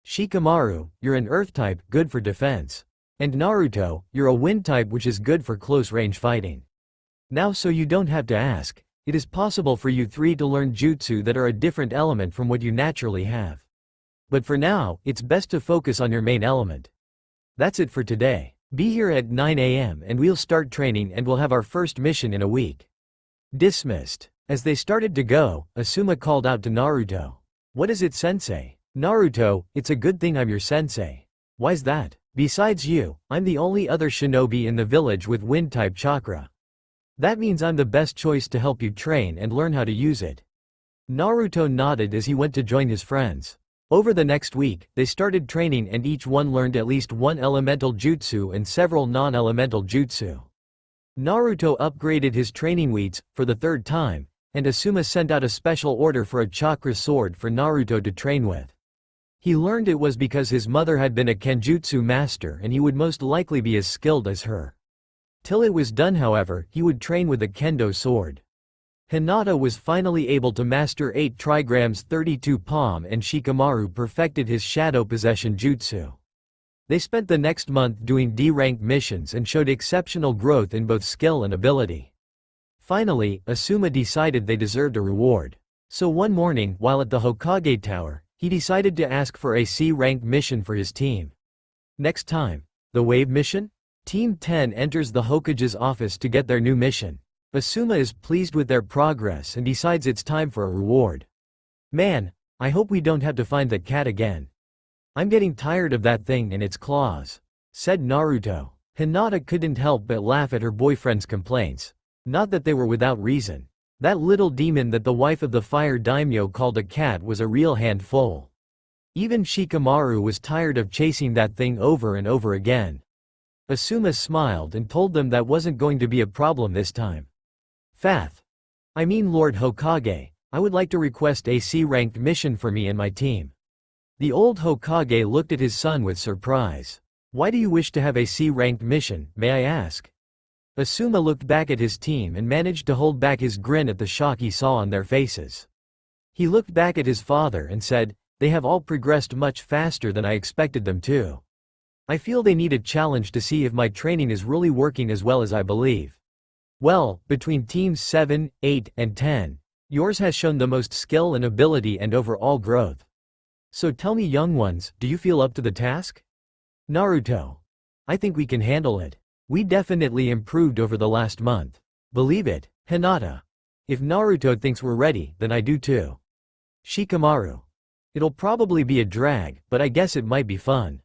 Shikamaru, you're an earth type, good for defense. And Naruto, you're a wind type which is good for close-range fighting. Now so you don't have to ask, it is possible for you 3 to learn jutsu that are a different element from what you naturally have. But for now, it's best to focus on your main element. That's it for today. Be here at 9 a.m. and we'll start training and we'll have our first mission in a week. Dismissed. As they started to go, Asuma called out to Naruto. What is it, sensei? Naruto, it's a good thing I'm your sensei. Why's that? Besides you, I'm the only other shinobi in the village with wind-type chakra. That means I'm the best choice to help you train and learn how to use it. Naruto nodded as he went to join his friends. Over the next week, they started training and each one learned at least one elemental jutsu and several non-elemental jutsu. Naruto upgraded his training weights for the third time, and Asuma sent out a special order for a chakra sword for Naruto to train with. He learned it was because his mother had been a kenjutsu master and he would most likely be as skilled as her. Till it was done, however, he would train with a kendo sword. Hinata was finally able to master 8 trigrams 32 palm and Shikamaru perfected his shadow possession jutsu. They spent the next month doing D-rank missions and showed exceptional growth in both skill and ability. Finally, Asuma decided they deserved a reward. So one morning, while at the Hokage Tower, he decided to ask for a C-rank mission for his team. Next time, the Wave Mission? Team 10 enters the Hokage's office to get their new mission. Asuma is pleased with their progress and decides it's time for a reward. Man, I hope we don't have to find that cat again. I'm getting tired of that thing and its claws, said Naruto. Hinata couldn't help but laugh at her boyfriend's complaints. Not that they were without reason. That little demon that the wife of the fire daimyo called a cat was a real handful. Even Shikamaru was tired of chasing that thing over and over again. Asuma smiled and told them that wasn't going to be a problem this time. Lord Hokage, I would like to request a C-ranked mission for me and my team. The old Hokage looked at his son with surprise. Why do you wish to have a C-ranked mission, may I ask? Asuma looked back at his team and managed to hold back his grin at the shock he saw on their faces. He looked back at his father and said, they have all progressed much faster than I expected them to. I feel they need a challenge to see if my training is really working as well as I believe. Well, between teams 7, 8, and 10, yours has shown the most skill and ability and overall growth. So tell me, young ones, do you feel up to the task? Naruto. I think we can handle it. We definitely improved over the last month. Believe it, Hinata. If Naruto thinks we're ready, then I do too. Shikamaru. It'll probably be a drag, but I guess it might be fun.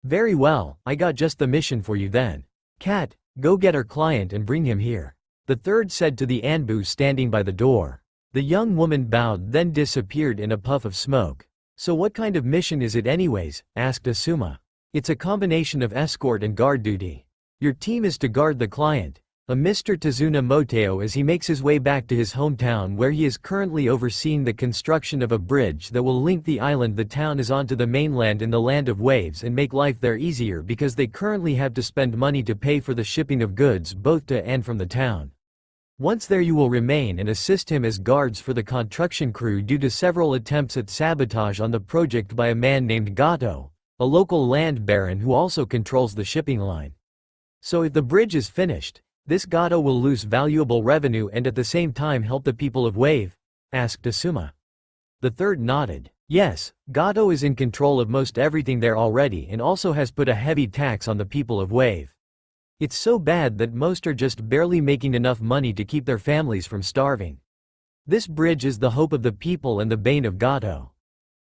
Very well, I got just the mission for you then. Cat, go get our client and bring him here. The third said to the Anbu standing by the door. The young woman bowed then disappeared in a puff of smoke. So what kind of mission is it anyways? Asked Asuma. It's a combination of escort and guard duty. Your team is to guard the client, a Mr. Tazuna Moteo, as he makes his way back to his hometown where he is currently overseeing the construction of a bridge that will link the island the town is on to the mainland in the Land of Waves and make life there easier because they currently have to spend money to pay for the shipping of goods both to and from the town. Once there you will remain and assist him as guards for the construction crew due to several attempts at sabotage on the project by a man named Gato, a local land baron who also controls the shipping line. So if the bridge is finished, this Gato will lose valuable revenue and at the same time help the people of Wave? Asked Asuma. The third nodded. Yes, Gato is in control of most everything there already and also has put a heavy tax on the people of Wave. It's so bad that most are just barely making enough money to keep their families from starving. This bridge is the hope of the people and the bane of Gato.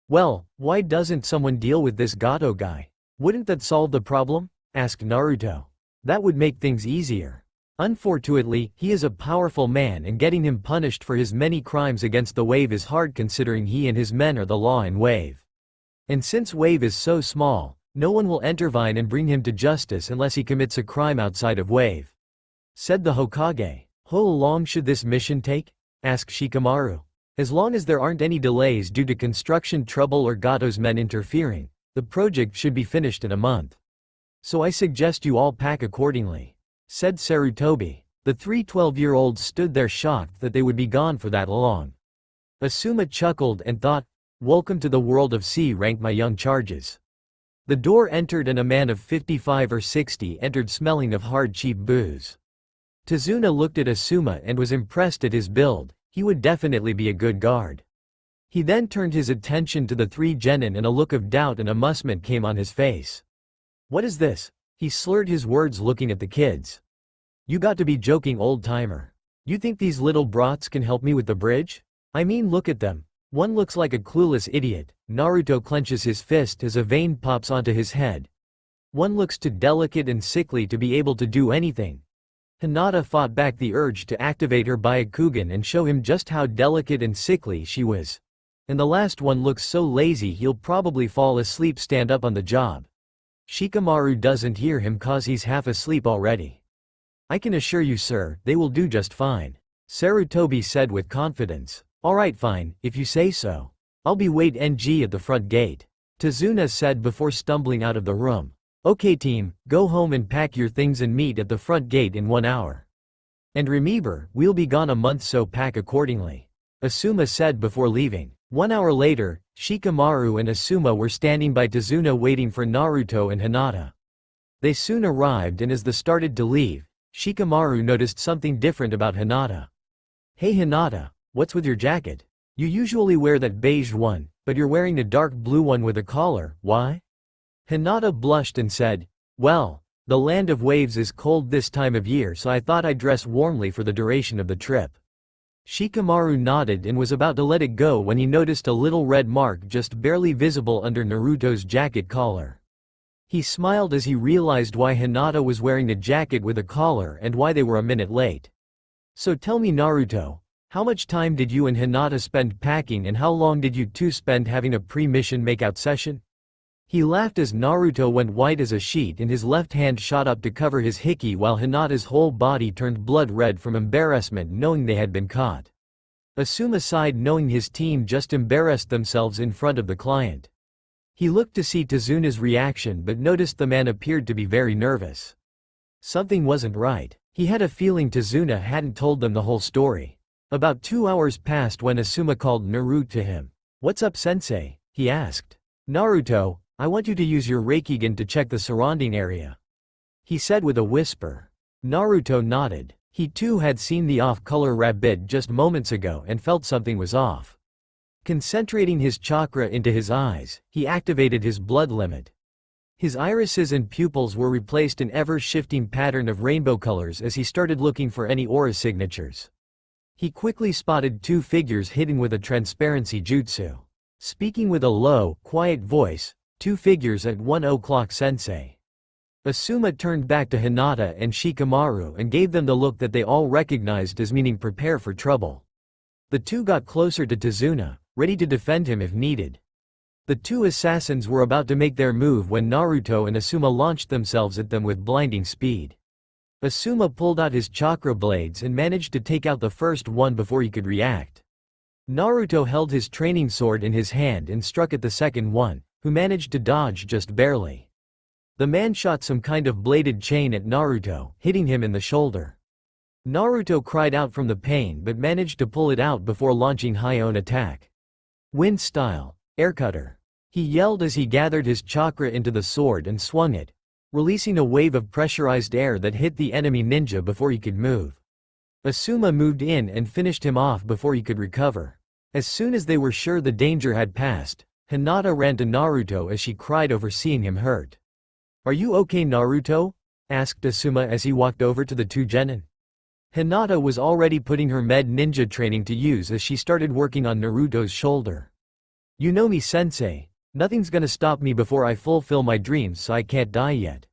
Well, why doesn't someone deal with this Gato guy? Wouldn't that solve the problem? Asked Naruto. That would make things easier. Unfortunately, he is a powerful man and getting him punished for his many crimes against the Wave is hard considering he and his men are the law in Wave. And since Wave is so small, no one will intervene and bring him to justice unless he commits a crime outside of Wave. Said the Hokage. How long should this mission take? Asked Shikamaru. As long as there aren't any delays due to construction trouble or Gato's men interfering, the project should be finished in a month. So I suggest you all pack accordingly, said Sarutobi. The three 12-year-olds stood there shocked that they would be gone for that long. Asuma chuckled and thought, welcome to the world of C-rank, my young charges. The door entered and a man of 55 or 60 entered smelling of hard cheap booze. Tazuna looked at Asuma and was impressed at his build. He would definitely be a good guard. He then turned his attention to the three genin and a look of doubt and amusement came on his face. What is this? He slurred his words looking at the kids. You got to be joking, old-timer. You think these little brats can help me with the bridge? I mean, look at them. One looks like a clueless idiot. Naruto clenches his fist as a vein pops onto his head. One looks too delicate and sickly to be able to do anything. Hinata fought back the urge to activate her Byakugan and show him just how delicate and sickly she was. And the last one looks so lazy he'll probably fall asleep stand up on the job. Shikamaru doesn't hear him cause he's half asleep already. I can assure you, sir, they will do just fine, Sarutobi said with confidence. Alright, fine, if you say so. I'll be wait NG at the front gate, Tazuna said before stumbling out of the room. Okay team, go home and pack your things and meet at the front gate in 1 hour. And remember, we'll be gone a month, so pack accordingly, Asuma said before leaving. 1 hour later, Shikamaru and Asuma were standing by Tazuna waiting for Naruto and Hinata. They soon arrived, and as they started to leave, Shikamaru noticed something different about Hinata. Hey Hinata, what's with your jacket? You usually wear that beige one, but you're wearing a dark blue one with a collar, why? Hinata blushed and said, well, the land of waves is cold this time of year, so I thought I'd dress warmly for the duration of the trip. Shikamaru nodded and was about to let it go when he noticed a little red mark just barely visible under Naruto's jacket collar. He smiled as he realized why Hinata was wearing a jacket with a collar and why they were a minute late. So tell me, Naruto, how much time did you and Hinata spend packing, and how long did you two spend having a pre-mission makeout session? He laughed as Naruto went white as a sheet and his left hand shot up to cover his hickey while Hinata's whole body turned blood red from embarrassment knowing they had been caught. Asuma sighed knowing his team just embarrassed themselves in front of the client. He looked to see Tazuna's reaction but noticed the man appeared to be very nervous. Something wasn't right. He had a feeling Tazuna hadn't told them the whole story. About 2 hours passed when Asuma called Naruto to him. What's up, sensei? He asked. Naruto, I want you to use your Raikigin to check the surrounding area, he said with a whisper. Naruto nodded. He too had seen the off-color rabbit just moments ago and felt something was off. Concentrating his chakra into his eyes, he activated his blood limit. His irises and pupils were replaced in ever-shifting pattern of rainbow colors as he started looking for any aura signatures. He quickly spotted 2 figures hidden with a transparency jutsu. Speaking with a low, quiet voice, 2 figures at 1 o'clock, sensei. Asuma turned back to Hinata and Shikamaru and gave them the look that they all recognized as meaning prepare for trouble. The 2 got closer to Tazuna, ready to defend him if needed. The 2 assassins were about to make their move when Naruto and Asuma launched themselves at them with blinding speed. Asuma pulled out his chakra blades and managed to take out the first one before he could react. Naruto held his training sword in his hand and struck at the second one, who managed to dodge just barely. The man shot some kind of bladed chain at Naruto, hitting him in the shoulder. Naruto cried out from the pain but managed to pull it out before launching high own attack. Wind style, air cutter. He yelled as he gathered his chakra into the sword and swung it, releasing a wave of pressurized air that hit the enemy ninja before he could move. Asuma moved in and finished him off before he could recover. As soon as they were sure the danger had passed, Hinata ran to Naruto as she cried over seeing him hurt. Are you okay, Naruto? Asked Asuma as he walked over to the 2 genin. Hinata was already putting her med ninja training to use as she started working on Naruto's shoulder. You know me, sensei. Nothing's gonna stop me before I fulfill my dreams, so I can't die yet,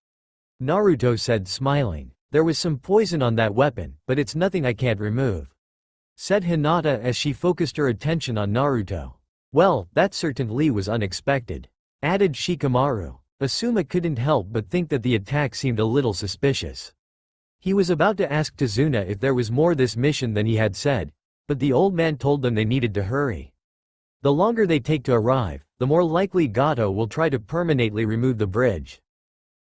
Naruto said smiling. There was some poison on that weapon, but it's nothing I can't remove, said Hinata as she focused her attention on Naruto. Well, that certainly was unexpected, added Shikamaru. Asuma couldn't help but think that the attack seemed a little suspicious. He was about to ask Tazuna if there was more this mission than he had said, but the old man told them they needed to hurry. The longer they take to arrive, the more likely Gato will try to permanently remove the bridge.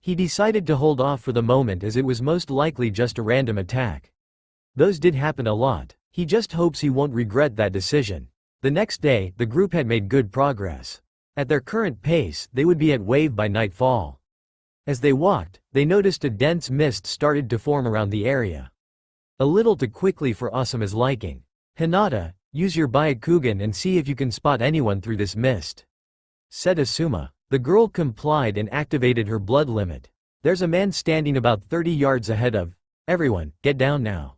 He decided to hold off for the moment as it was most likely just a random attack. Those did happen a lot. He just hopes he won't regret that decision. The next day, the group had made good progress. At their current pace, they would be at wave by nightfall. As they walked, they noticed a dense mist started to form around the area. A little too quickly for Asuma's liking. Hinata, use your Byakugan and see if you can spot anyone through this mist, said Asuma. The girl complied and activated her blood limit. There's a man standing about 30 yards ahead of everyone, get down now.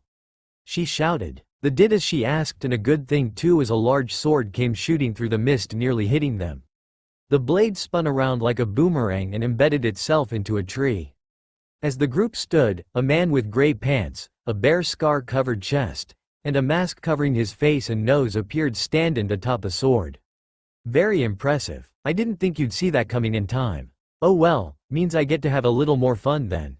She shouted. They did as she asked, and a good thing too, as a large sword came shooting through the mist, nearly hitting them. The blade spun around like a boomerang and embedded itself into a tree. As the group stood, a man with gray pants, a bare scar-covered chest, and a mask covering his face and nose appeared standing atop the sword. Very impressive. I didn't think you'd see that coming in time. Oh well, means I get to have a little more fun then,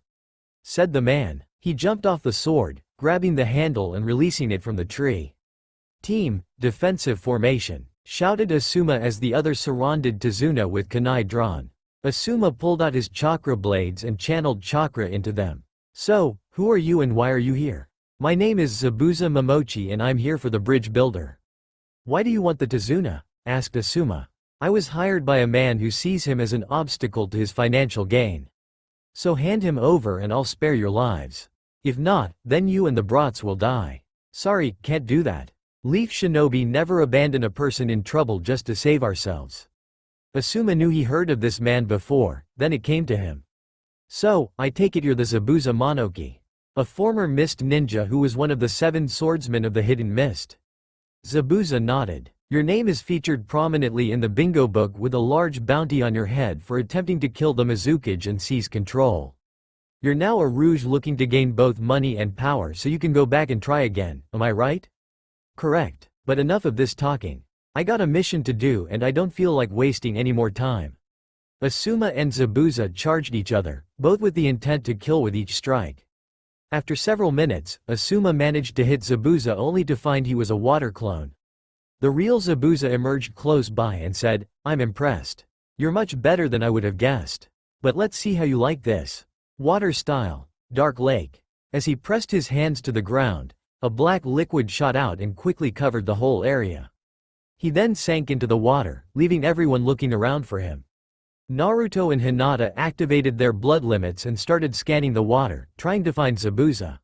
said the man. He jumped off the sword, grabbing the handle and releasing it from the tree. Team, defensive formation, shouted Asuma as the others surrounded Tazuna with kunai drawn. Asuma pulled out his chakra blades and channeled chakra into them. So, who are you and why are you here? My name is Zabuza Momochi and I'm here for the bridge builder. Why do you want the Tazuna? Asked Asuma. I was hired by a man who sees him as an obstacle to his financial gain. So hand him over and I'll spare your lives. If not, then you and the brats will die. Sorry, can't do that. Leaf Shinobi never abandon a person in trouble just to save ourselves. Asuma knew he heard of this man before, then it came to him. So, I take it you're the Zabuza Monoki, a former mist ninja who was one of the 7 swordsmen of the Hidden Mist. Zabuza nodded. Your name is featured prominently in the bingo book with a large bounty on your head for attempting to kill the Mizukage and seize control. You're now a rouge looking to gain both money and power so you can go back and try again, am I right? Correct, but enough of this talking. I got a mission to do and I don't feel like wasting any more time. Asuma and Zabuza charged each other, both with the intent to kill with each strike. After several minutes, Asuma managed to hit Zabuza only to find he was a water clone. The real Zabuza emerged close by and said, I'm impressed. You're much better than I would have guessed. But let's see how you like this. Water style, dark lake. As he pressed his hands to the ground, a black liquid shot out and quickly covered the whole area. He then sank into the water, leaving everyone looking around for him. Naruto and Hinata activated their blood limits and started scanning the water, trying to find Zabuza.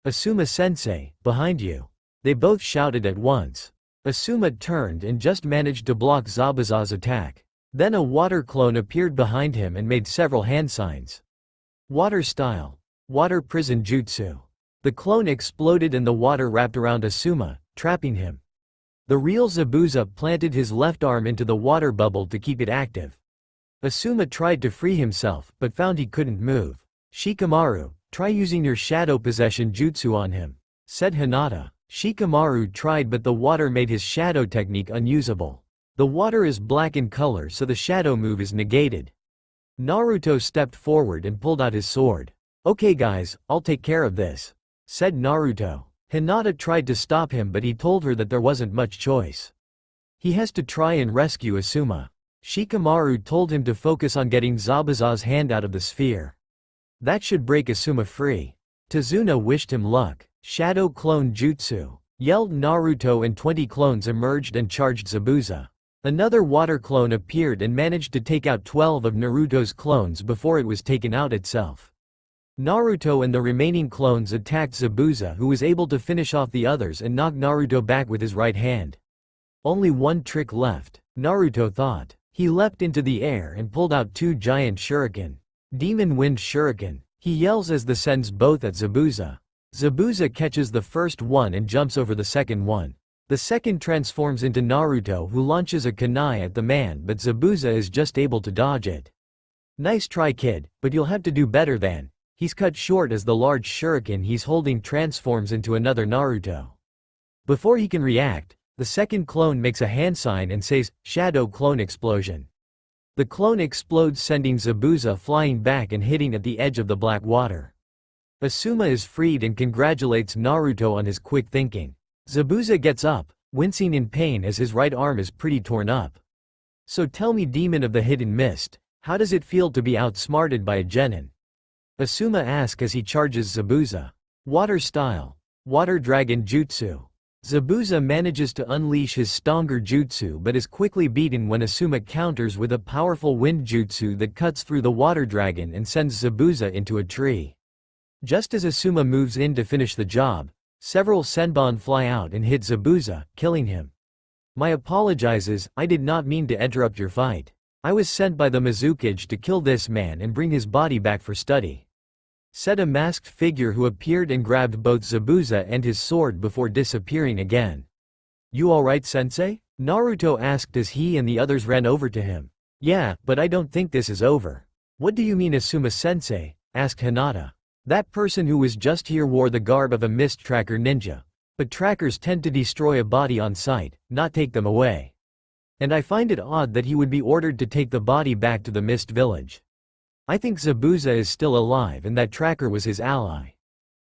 Asuma-sensei, behind you. They both shouted at once. Asuma turned and just managed to block Zabuza's attack. Then a water clone appeared behind him and made several hand signs. Water style. Water prison jutsu. The clone exploded and the water wrapped around Asuma, trapping him. The real Zabuza planted his left arm into the water bubble to keep it active. Asuma tried to free himself, but found he couldn't move. Shikamaru, try using your shadow possession jutsu on him, said Hinata. Shikamaru tried, but the water made his shadow technique unusable. The water is black in color, so the shadow move is negated. Naruto stepped forward and pulled out his sword. Okay guys, I'll take care of this, said Naruto. Hinata tried to stop him, but he told her that there wasn't much choice. He has to try and rescue Asuma. Shikamaru told him to focus on getting Zabuza's hand out of the sphere. That should break Asuma free. Tazuna wished him luck. Shadow clone jutsu, yelled Naruto, and 20 clones emerged and charged Zabuza. Another water clone appeared and managed to take out 12 of Naruto's clones before it was taken out itself. Naruto and the remaining clones attacked Zabuza, who was able to finish off the others and knock Naruto back with his right hand. Only one trick left, Naruto thought. He leapt into the air and pulled out 2 giant shuriken. Demon Wind Shuriken, he yells as the sends both at Zabuza. Zabuza catches the first one and jumps over the second one. The second transforms into Naruto, who launches a kunai at the man, but Zabuza is just able to dodge it. Nice try kid, but you'll have to do better than. He's cut short as the large shuriken he's holding transforms into another Naruto. Before he can react, the second clone makes a hand sign and says, Shadow Clone Explosion. The clone explodes, sending Zabuza flying back and hitting at the edge of the black water. Asuma is freed and congratulates Naruto on his quick thinking. Zabuza gets up, wincing in pain as his right arm is pretty torn up. So tell me, Demon of the Hidden Mist, how does it feel to be outsmarted by a genin? Asuma asks as he charges Zabuza. Water style. Water Dragon Jutsu. Zabuza manages to unleash his stronger jutsu but is quickly beaten when Asuma counters with a powerful wind jutsu that cuts through the water dragon and sends Zabuza into a tree. Just as Asuma moves in to finish the job, several senbon fly out and hit Zabuza, killing him. My apologizes, I did not mean to interrupt your fight. I was sent by the Mizukage to kill this man and bring his body back for study," said a masked figure who appeared and grabbed both Zabuza and his sword before disappearing again. "You alright, sensei?" Naruto asked as he and the others ran over to him. "Yeah, but I don't think this is over." "What do you mean, Asuma-sensei?" asked Hinata. "That person who was just here wore the garb of a mist tracker ninja. But trackers tend to destroy a body on sight, not take them away. And I find it odd that he would be ordered to take the body back to the Mist Village. I think Zabuza is still alive and that tracker was his ally.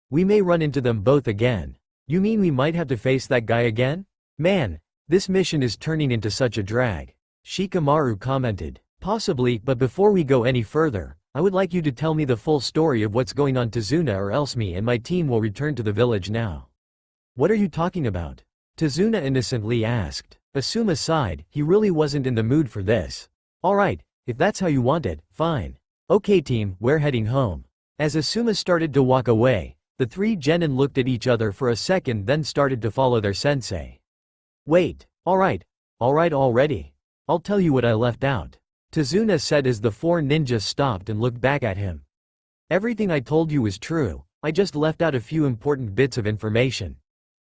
We may run into them both again." "You mean we might have to face that guy again? Man, this mission is turning into such a drag," Shikamaru commented. "Possibly, but before we go any further, I would like you to tell me the full story of what's going on to Tazuna, or else me and my team will return to the village now." "What are you talking about?" Tazuna innocently asked. Asuma sighed, he really wasn't in the mood for this. "Alright, if that's how you want it, fine. Okay team, we're heading home." As Asuma started to walk away, the three genin looked at each other for a second, then started to follow their sensei. "Wait, alright already. I'll tell you what I left out," Tazuna said as the four ninjas stopped and looked back at him. "Everything I told you was true, I just left out a few important bits of information."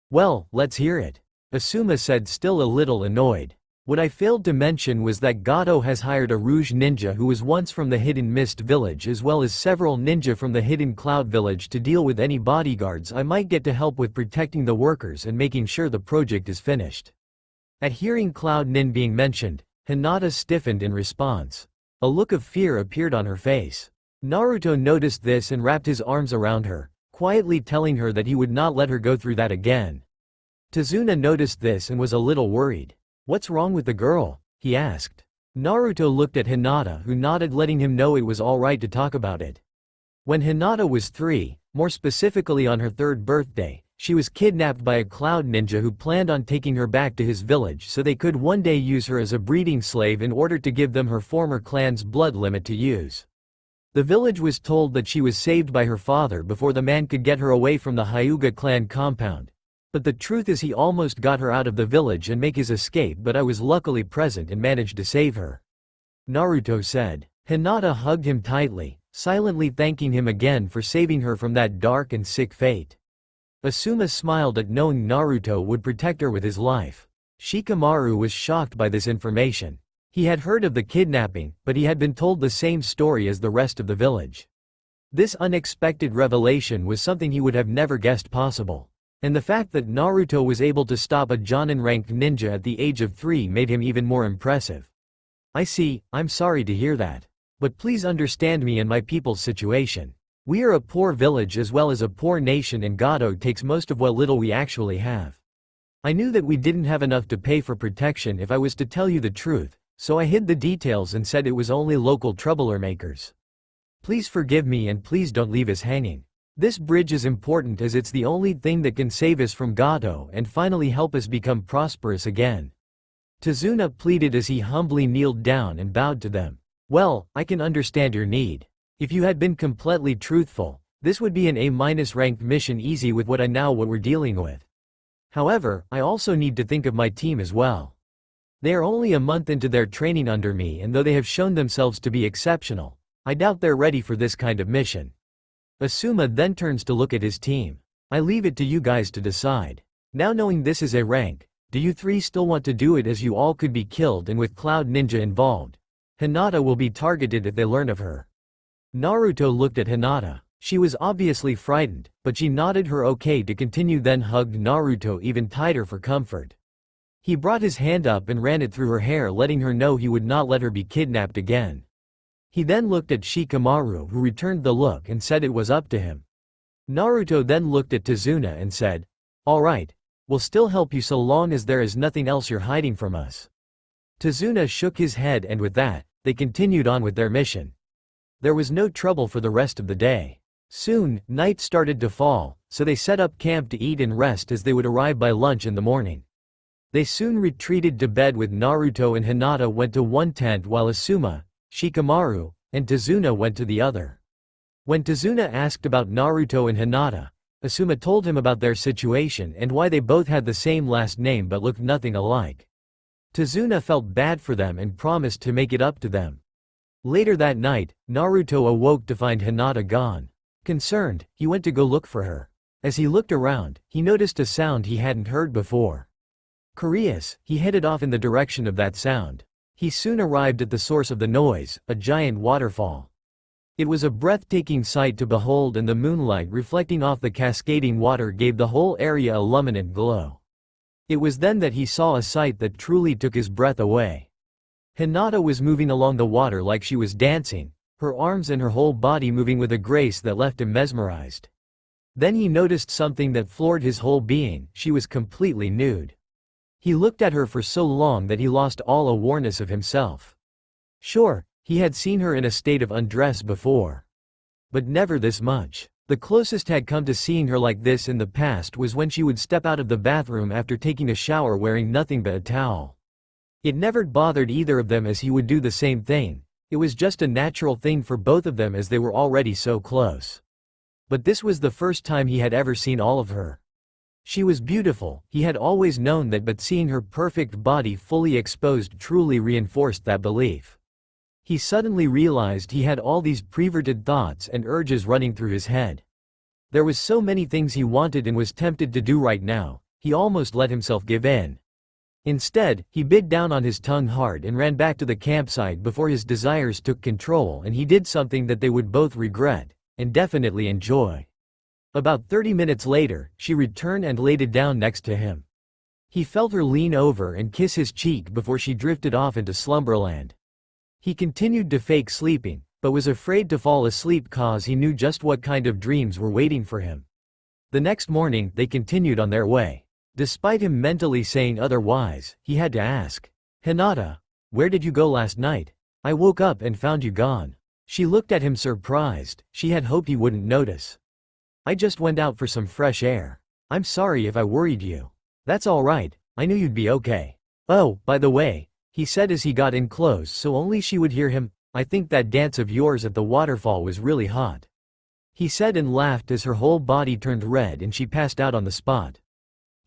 "Well, let's hear it," Asuma said, still a little annoyed. "What I failed to mention was that Gato has hired a Rouge ninja who was once from the Hidden Mist Village, as well as several ninja from the Hidden Cloud Village, to deal with any bodyguards I might get to help with protecting the workers and making sure the project is finished." At hearing Cloud Nin being mentioned, Hinata stiffened in response. A look of fear appeared on her face. Naruto noticed this and wrapped his arms around her, quietly telling her that he would not let her go through that again. Tazuna noticed this and was a little worried. "What's wrong with the girl?" he asked. Naruto looked at Hinata, who nodded, letting him know it was alright to talk about it. When Hinata was 3, more specifically on her 3rd birthday, she was kidnapped by a cloud ninja who planned on taking her back to his village so they could one day use her as a breeding slave in order to give them her former clan's blood limit to use. The village was told that she was saved by her father before the man could get her away from the Hyuga clan compound. But the truth is he almost got her out of the village and make his escape, but I was luckily present and managed to save her," Naruto said. Hinata hugged him tightly, silently thanking him again for saving her from that dark and sick fate. Asuma smiled at knowing Naruto would protect her with his life. Shikamaru was shocked by this information. He had heard of the kidnapping, but he had been told the same story as the rest of the village. This unexpected revelation was something he would have never guessed possible. And the fact that Naruto was able to stop a Jonin-ranked ninja at the age of 3 made him even more impressive. "I see, I'm sorry to hear that. But please understand me and my people's situation. We are a poor village as well as a poor nation, and Gato takes most of what little we actually have. I knew that we didn't have enough to pay for protection if I was to tell you the truth, so I hid the details and said it was only local troublemakers. Please forgive me and please don't leave us hanging. This bridge is important as it's the only thing that can save us from Gato and finally help us become prosperous again." Tazuna pleaded as he humbly kneeled down and bowed to them. "Well, I can understand your need. If you had been completely truthful, this would be an A- ranked mission, easy with what we're dealing with. However, I also need to think of my team as well. They are only a month into their training under me, and though they have shown themselves to be exceptional, I doubt they're ready for this kind of mission." Asuma then turns to look at his team. "I leave it to you guys to decide. Now, knowing this is a rank, do you 3 still want to do it, as you all could be killed, and with Cloud Ninja involved, Hinata will be targeted if they learn of her." Naruto looked at Hinata. She was obviously frightened, but she nodded her okay to continue, then hugged Naruto even tighter for comfort. He brought his hand up and ran it through her hair, letting her know he would not let her be kidnapped again. He then looked at Shikamaru, who returned the look and said it was up to him. Naruto then looked at Tazuna and said, "Alright, we'll still help you so long as there is nothing else you're hiding from us." Tazuna shook his head, and with that, they continued on with their mission. There was no trouble for the rest of the day. Soon, night started to fall, so they set up camp to eat and rest, as they would arrive by lunch in the morning. They soon retreated to bed, with Naruto and Hinata went to one tent while Asuma, Shikamaru, and Tazuna went to the other. When Tazuna asked about Naruto and Hinata, Asuma told him about their situation and why they both had the same last name but looked nothing alike. Tazuna felt bad for them and promised to make it up to them. Later that night, Naruto awoke to find Hinata gone. Concerned, he went to go look for her. As he looked around, he noticed a sound he hadn't heard before. Curious, he headed off in the direction of that sound. He soon arrived at the source of the noise, a giant waterfall. It was a breathtaking sight to behold, and the moonlight reflecting off the cascading water gave the whole area a luminant glow. It was then that he saw a sight that truly took his breath away. Hinata was moving along the water like she was dancing, her arms and her whole body moving with a grace that left him mesmerized. Then he noticed something that floored his whole being: she was completely nude. He looked at her for so long that he lost all awareness of himself. Sure, he had seen her in a state of undress before. But never this much. The closest had come to seeing her like this in the past was when she would step out of the bathroom after taking a shower wearing nothing but a towel. It never bothered either of them, as he would do the same thing. It was just a natural thing for both of them as they were already so close. But this was the first time he had ever seen all of her. She was beautiful, he had always known that, but seeing her perfect body fully exposed truly reinforced that belief. He suddenly realized he had all these perverted thoughts and urges running through his head. There was so many things he wanted and was tempted to do right now, he almost let himself give in. Instead, he bit down on his tongue hard and ran back to the campsite before his desires took control, and he did something that they would both regret, and definitely enjoy. About 30 minutes later, she returned and laid down next to him. He felt her lean over and kiss his cheek before she drifted off into slumberland. He continued to fake sleeping, but was afraid to fall asleep cause he knew just what kind of dreams were waiting for him. The next morning, they continued on their way. Despite him mentally saying otherwise, he had to ask, "Hinata, where did you go last night? I woke up and found you gone." She looked at him surprised, she had hoped he wouldn't notice. "I just went out for some fresh air. I'm sorry if I worried you." "That's alright, I knew you'd be okay. Oh, by the way," he said as he got in close so only she would hear him, "I think that dance of yours at the waterfall was really hot." He said and laughed as her whole body turned red and she passed out on the spot.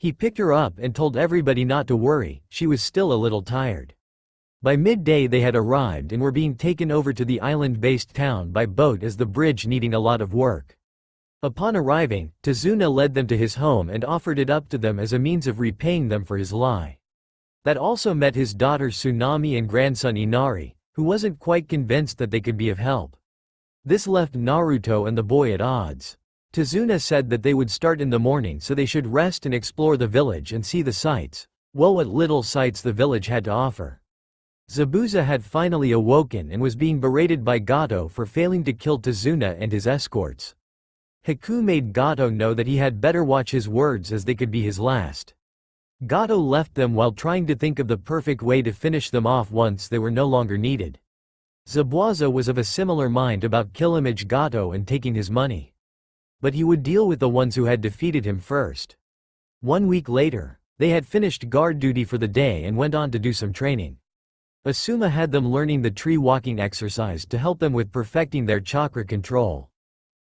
He picked her up and told everybody not to worry, she was still a little tired. By midday they had arrived and were being taken over to the island-based town by boat as the bridge needing a lot of work. Upon arriving, Tazuna led them to his home and offered it up to them as a means of repaying them for his lie. That also met his daughter Tsunami and grandson Inari, who wasn't quite convinced that they could be of help. This left Naruto and the boy at odds. Tazuna said that they would start in the morning so they should rest and explore the village and see the sights. Well, what little sights the village had to offer. Zabuza had finally awoken and was being berated by Gato for failing to kill Tazuna and his escorts. Haku made Gato know that he had better watch his words as they could be his last. Gato left them while trying to think of the perfect way to finish them off once they were no longer needed. Zabuza was of a similar mind about killing Gato and taking his money. But he would deal with the ones who had defeated him first. 1 week later, they had finished guard duty for the day and went on to do some training. Asuma had them learning the tree walking exercise to help them with perfecting their chakra control.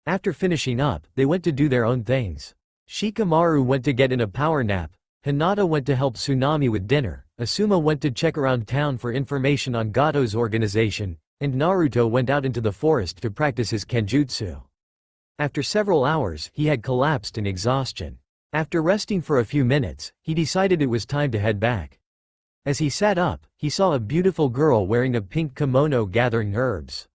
After finishing up, they went to do their own things. Shikamaru went to get in a power nap, Hinata went to help Tsunami with dinner, Asuma went to check around town for information on Gato's organization, and Naruto went out into the forest to practice his kenjutsu. After several hours, he had collapsed in exhaustion. After resting for a few minutes, he decided it was time to head back. As he sat up, he saw a beautiful girl wearing a pink kimono gathering herbs.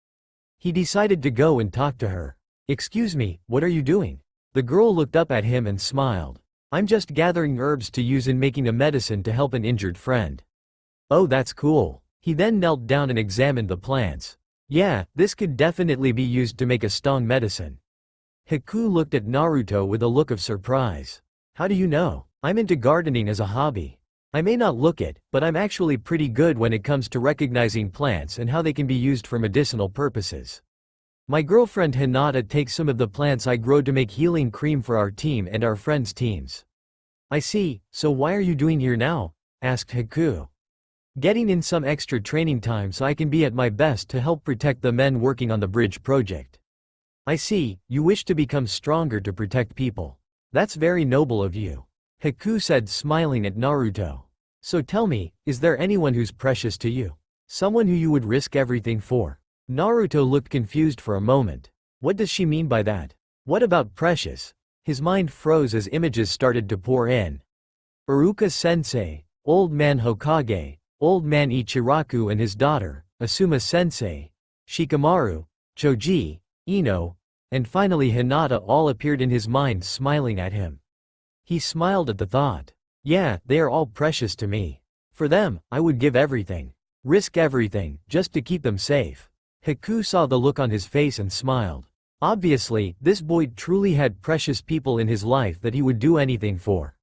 He decided to go and talk to her. "Excuse me, what are you doing?" The girl looked up at him and smiled. "I'm just gathering herbs to use in making a medicine to help an injured friend." "Oh, that's cool." He then knelt down and examined the plants. "Yeah, this could definitely be used to make a strong medicine." Haku looked at Naruto with a look of surprise. "How do you know?" "I'm into gardening as a hobby. I may not look it, but I'm actually pretty good when it comes to recognizing plants and how they can be used for medicinal purposes. My girlfriend Hinata takes some of the plants I grow to make healing cream for our team and our friends' teams." "I see, so why are you doing here now?" asked Haku. "Getting in some extra training time so I can be at my best to help protect the men working on the bridge project." "I see, you wish to become stronger to protect people. That's very noble of you," Haku said, smiling at Naruto. So tell me, is there anyone who's precious to you? Someone who you would risk everything for? Naruto looked confused for a moment. What does she mean by that? What about precious? His mind froze as images started to pour in. Iruka-sensei, Old Man Hokage, Old Man Ichiraku and his daughter, Asuma-sensei, Shikamaru, Choji, Ino, and finally Hinata all appeared in his mind smiling at him. He smiled at the thought. Yeah, they are all precious to me. For them, I would give everything. Risk everything, just to keep them safe. Haku saw the look on his face and smiled. Obviously, this boy truly had precious people in his life that he would do anything for.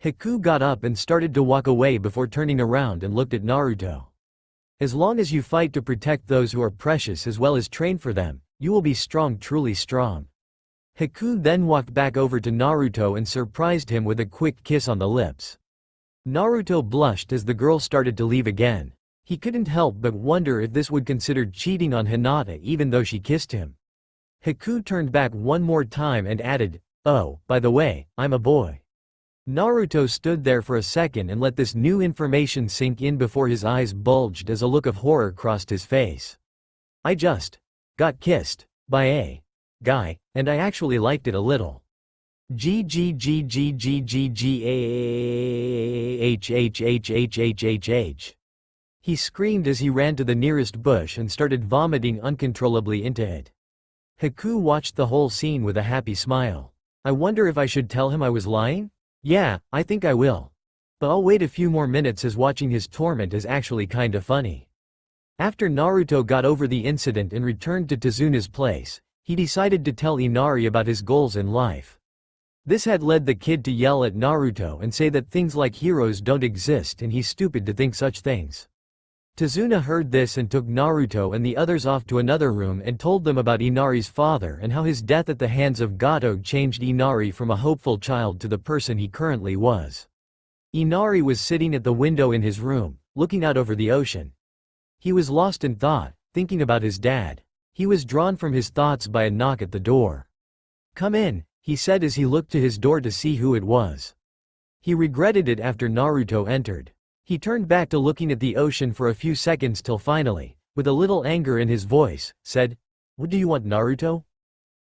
Haku got up and started to walk away before turning around and looked at Naruto. As long as you fight to protect those who are precious as well as train for them, you will be strong, truly strong. Haku then walked back over to Naruto and surprised him with a quick kiss on the lips. Naruto blushed as the girl started to leave again. He couldn't help but wonder if this would consider cheating on Hinata even though she kissed him. Haku turned back one more time and added, "Oh, by the way, I'm a boy." Naruto stood there for a second and let this new information sink in before his eyes bulged as a look of horror crossed his face. I just got kissed by a guy, and I actually liked it a little. G. He screamed as he ran to the nearest bush and started vomiting uncontrollably into it. Haku watched the whole scene with a happy smile. I wonder if I should tell him I was lying? Yeah, I think I will. But I'll wait a few more minutes as watching his torment is actually kinda funny. After Naruto got over the incident and returned to Tazuna's place, he decided to tell Inari about his goals in life. This had led the kid to yell at Naruto and say that things like heroes don't exist and he's stupid to think such things. Tazuna heard this and took Naruto and the others off to another room and told them about Inari's father and how his death at the hands of Gato changed Inari from a hopeful child to the person he currently was. Inari was sitting at the window in his room, looking out over the ocean. He was lost in thought, thinking about his dad. He was drawn from his thoughts by a knock at the door. "Come in," he said as he looked to his door to see who it was. He regretted it after Naruto entered. He turned back to looking at the ocean for a few seconds till finally, with a little anger in his voice, said, "What do you want, Naruto?"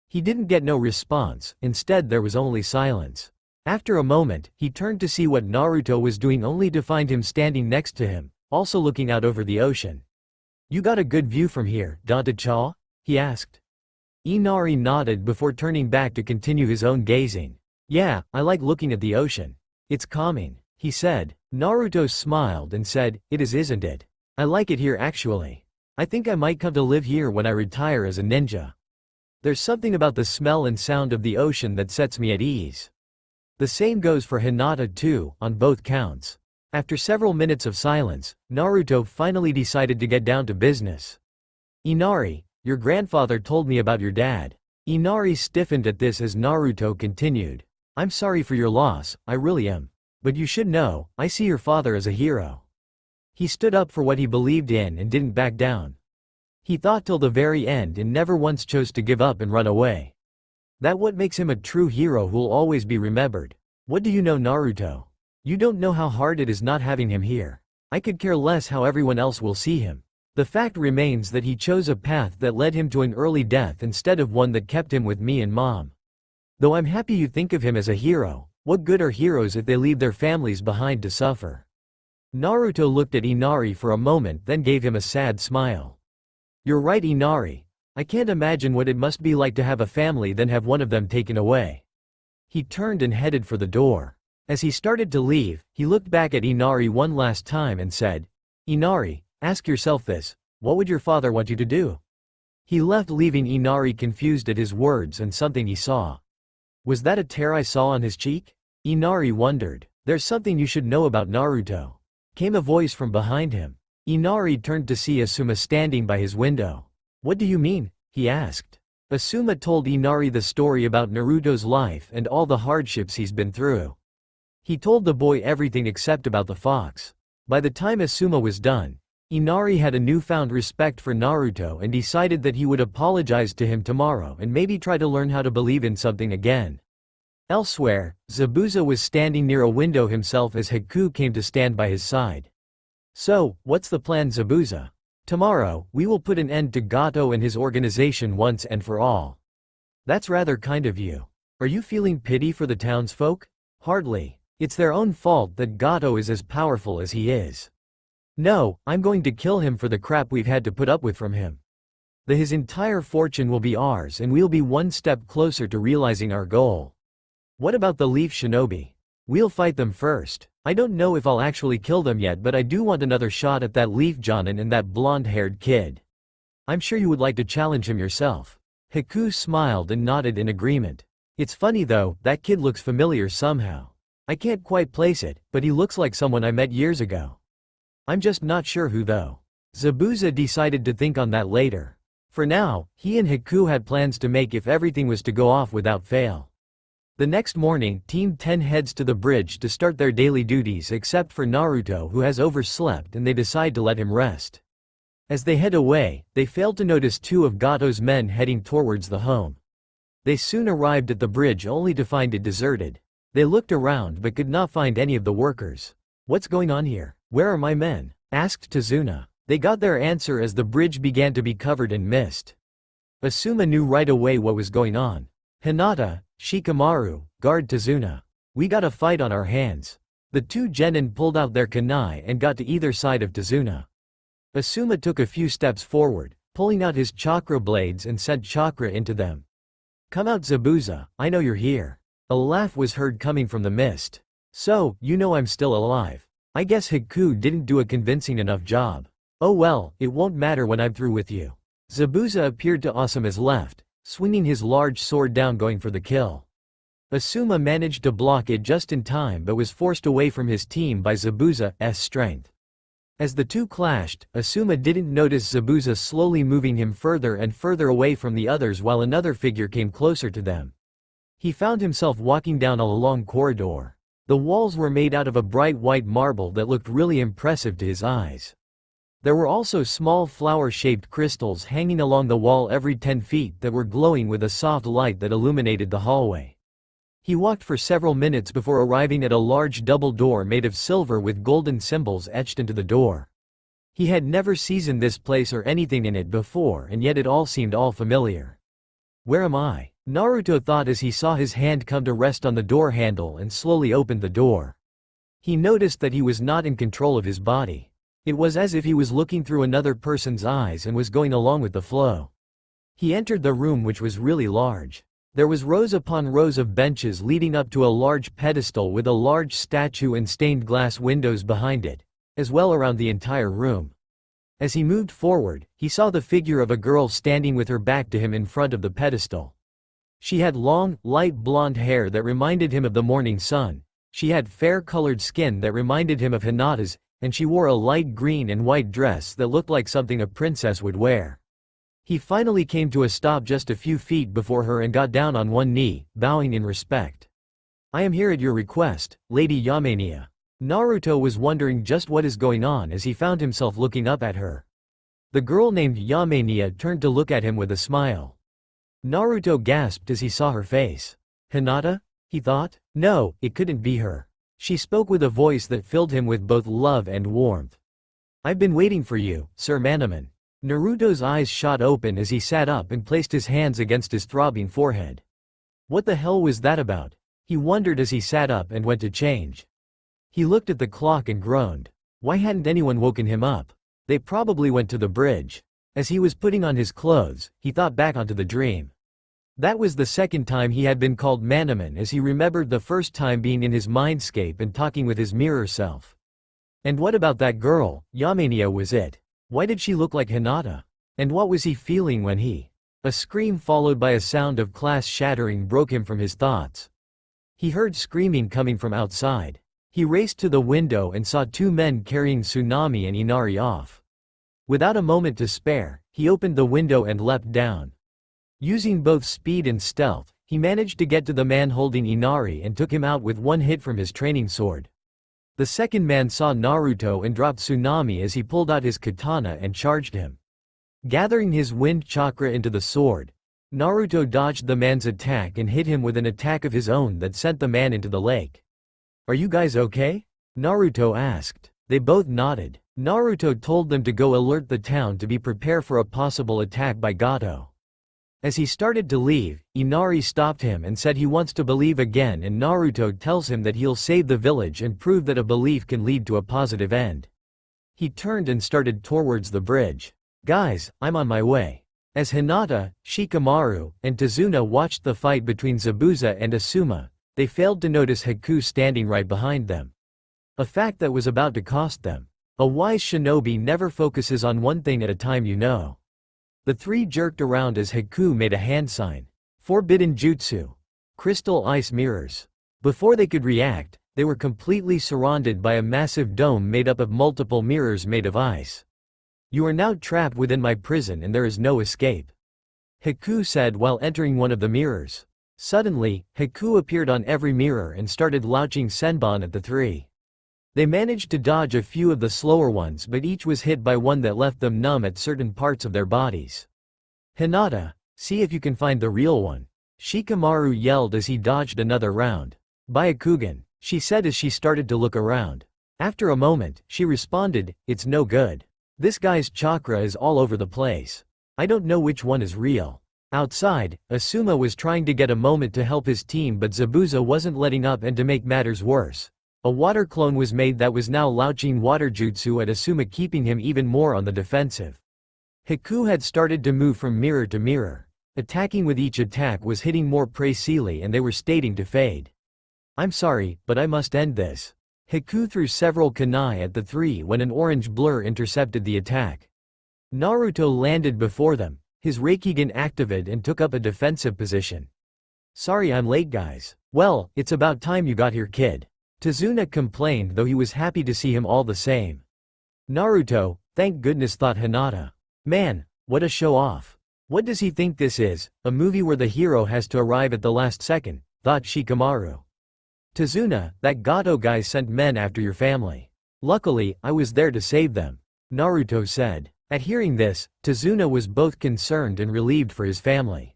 He didn't get no response, instead there was only silence. After a moment, he turned to see what Naruto was doing only to find him standing next to him, also looking out over the ocean. "You got a good view from here, Danta-cha?" he asked. Inari nodded before turning back to continue his own gazing. "Yeah, I like looking at the ocean. It's calming," he said. Naruto smiled and said, "It is, isn't it? I like it here actually. I think I might come to live here when I retire as a ninja. There's something about the smell and sound of the ocean that sets me at ease." The same goes for Hinata too, on both counts. After several minutes of silence, Naruto finally decided to get down to business. "Inari, your grandfather told me about your dad." Inari stiffened at this as Naruto continued. "I'm sorry for your loss, I really am. But you should know, I see your father as a hero." He stood up for what he believed in and didn't back down. He thought till the very end and never once chose to give up and run away. That what makes him a true hero who'll always be remembered. What do you know, Naruto? You don't know how hard it is not having him here. I could care less how everyone else will see him. The fact remains that he chose a path that led him to an early death instead of one that kept him with me and Mom. Though I'm happy you think of him as a hero, what good are heroes if they leave their families behind to suffer? Naruto looked at Inari for a moment then gave him a sad smile. You're right, Inari. I can't imagine what it must be like to have a family then have one of them taken away. He turned and headed for the door. As he started to leave, he looked back at Inari one last time and said, Inari, ask yourself this, what would your father want you to do? He left leaving Inari confused at his words and something he saw. Was that a tear I saw on his cheek? Inari wondered. There's something you should know about Naruto. Came a voice from behind him. Inari turned to see Asuma standing by his window. What do you mean? He asked. Asuma told Inari the story about Naruto's life and all the hardships he's been through. He told the boy everything except about the fox. By the time Asuma was done, Inari had a newfound respect for Naruto and decided that he would apologize to him tomorrow and maybe try to learn how to believe in something again. Elsewhere, Zabuza was standing near a window himself as Haku came to stand by his side. "So, what's the plan, Zabuza? Tomorrow, we will put an end to Gato and his organization once and for all." "That's rather kind of you. Are you feeling pity for the townsfolk?" "Hardly. It's their own fault that Gato is as powerful as he is. No, I'm going to kill him for the crap we've had to put up with from him. His entire fortune will be ours and we'll be one step closer to realizing our goal." "What about the Leaf Shinobi?" "We'll fight them first. I don't know if I'll actually kill them yet, but I do want another shot at that Leaf Jonin and that blonde-haired kid. I'm sure you would like to challenge him yourself." Haku smiled and nodded in agreement. "It's funny though, that kid looks familiar somehow. I can't quite place it, but he looks like someone I met years ago. I'm just not sure who though." Zabuza decided to think on that later. For now, he and Haku had plans to make if everything was to go off without fail. The next morning, Team 10 heads to the bridge to start their daily duties except for Naruto, who has overslept, and they decide to let him rest. As they head away, they failed to notice two of Gato's men heading towards the home. They soon arrived at the bridge only to find it deserted. They looked around but could not find any of the workers. "What's going on here? Where are my men?" asked Tazuna. They got their answer as the bridge began to be covered in mist. Asuma knew right away what was going on. "Hinata, Shikamaru, guard Tazuna. We got a fight on our hands." The two genin pulled out their kunai and got to either side of Tazuna. Asuma took a few steps forward, pulling out his chakra blades and sent chakra into them. "Come out, Zabuza, I know you're here." A laugh was heard coming from the mist. "So, you know I'm still alive. I guess Haku didn't do a convincing enough job. Oh well, it won't matter when I'm through with you." Zabuza appeared to Asuma's left, swinging his large sword down going for the kill. Asuma managed to block it just in time but was forced away from his team by Zabuza's strength. As the two clashed, Asuma didn't notice Zabuza slowly moving him further and further away from the others while another figure came closer to them. He found himself walking down a long corridor. The walls were made out of a bright white marble that looked really impressive to his eyes. There were also small flower-shaped crystals hanging along the wall every 10 feet that were glowing with a soft light that illuminated the hallway. He walked for several minutes before arriving at a large double door made of silver with golden symbols etched into the door. He had never seen this place or anything in it before, and yet it all seemed all familiar. "Where am I?" Naruto thought as he saw his hand come to rest on the door handle and slowly opened the door. He noticed that he was not in control of his body. It was as if he was looking through another person's eyes and was going along with the flow. He entered the room, which was really large. There was rows upon rows of benches leading up to a large pedestal with a large statue and stained glass windows behind it, as well around the entire room. As he moved forward, he saw the figure of a girl standing with her back to him in front of the pedestal. She had long, light blonde hair that reminded him of the morning sun. She had fair-colored skin that reminded him of Hinata's, and she wore a light green and white dress that looked like something a princess would wear. He finally came to a stop just a few feet before her and got down on one knee, bowing in respect. "I am here at your request, Lady Yamania." Naruto was wondering just what is going on as he found himself looking up at her. The girl named Yamania turned to look at him with a smile. Naruto gasped as he saw her face. "Hinata?" he thought. No, it couldn't be her. She spoke with a voice that filled him with both love and warmth. "I've been waiting for you, Sir Manaman." Naruto's eyes shot open as he sat up and placed his hands against his throbbing forehead. What the hell was that about? He wondered as he sat up and went to change. He looked at the clock and groaned. Why hadn't anyone woken him up? They probably went to the bridge. As he was putting on his clothes, he thought back onto the dream. That was the second time he had been called Manaman, as he remembered the first time being in his mindscape and talking with his mirror self. And what about that girl? Yamania was it. Why did she look like Hinata? And what was he feeling when he... A scream followed by a sound of glass shattering broke him from his thoughts. He heard screaming coming from outside. He raced to the window and saw two men carrying Tsunami and Inari off. Without a moment to spare, he opened the window and leapt down. Using both speed and stealth, he managed to get to the man holding Inari and took him out with one hit from his training sword. The second man saw Naruto and dropped Tsunami as he pulled out his katana and charged him. Gathering his wind chakra into the sword, Naruto dodged the man's attack and hit him with an attack of his own that sent the man into the lake. "Are you guys okay?" Naruto asked. They both nodded. Naruto told them to go alert the town to be prepared for a possible attack by Gato. As he started to leave, Inari stopped him and said he wants to believe again, and Naruto tells him that he'll save the village and prove that a belief can lead to a positive end. He turned and started towards the bridge. "Guys, I'm on my way." As Hinata, Shikamaru, and Tazuna watched the fight between Zabuza and Asuma, they failed to notice Haku standing right behind them. A fact that was about to cost them. A wise shinobi never focuses on one thing at a time, you know. The three jerked around as Haku made a hand sign. Forbidden jutsu. Crystal ice mirrors. Before they could react, they were completely surrounded by a massive dome made up of multiple mirrors made of ice. "You are now trapped within my prison and there is no escape," Haku said while entering one of the mirrors. Suddenly, Haku appeared on every mirror and started launching senbon at the three. They managed to dodge a few of the slower ones, but each was hit by one that left them numb at certain parts of their bodies. "Hinata, see if you can find the real one," Shikamaru yelled as he dodged another round. "Byakugan," she said as she started to look around. After a moment, she responded, "It's no good. This guy's chakra is all over the place. I don't know which one is real." Outside, Asuma was trying to get a moment to help his team, but Zabuza wasn't letting up, and to make matters worse, a water clone was made that was now launching water jutsu at Asuma, keeping him even more on the defensive. Haku had started to move from mirror to mirror. Attacking with each attack was hitting more precisely, and they were starting to fade. "I'm sorry, but I must end this." Haku threw several kunai at the three when an orange blur intercepted the attack. Naruto landed before them, his Reikigen activated, and took up a defensive position. "Sorry I'm late, guys." "Well, it's about time you got here, kid," Tazuna complained, though he was happy to see him all the same. "Naruto, thank goodness," thought Hinata. "Man, what a show-off. What does he think this is, a movie where the hero has to arrive at the last second?" thought Shikamaru. "Tazuna, that Gato guy sent men after your family. Luckily, I was there to save them," Naruto said. At hearing this, Tazuna was both concerned and relieved for his family.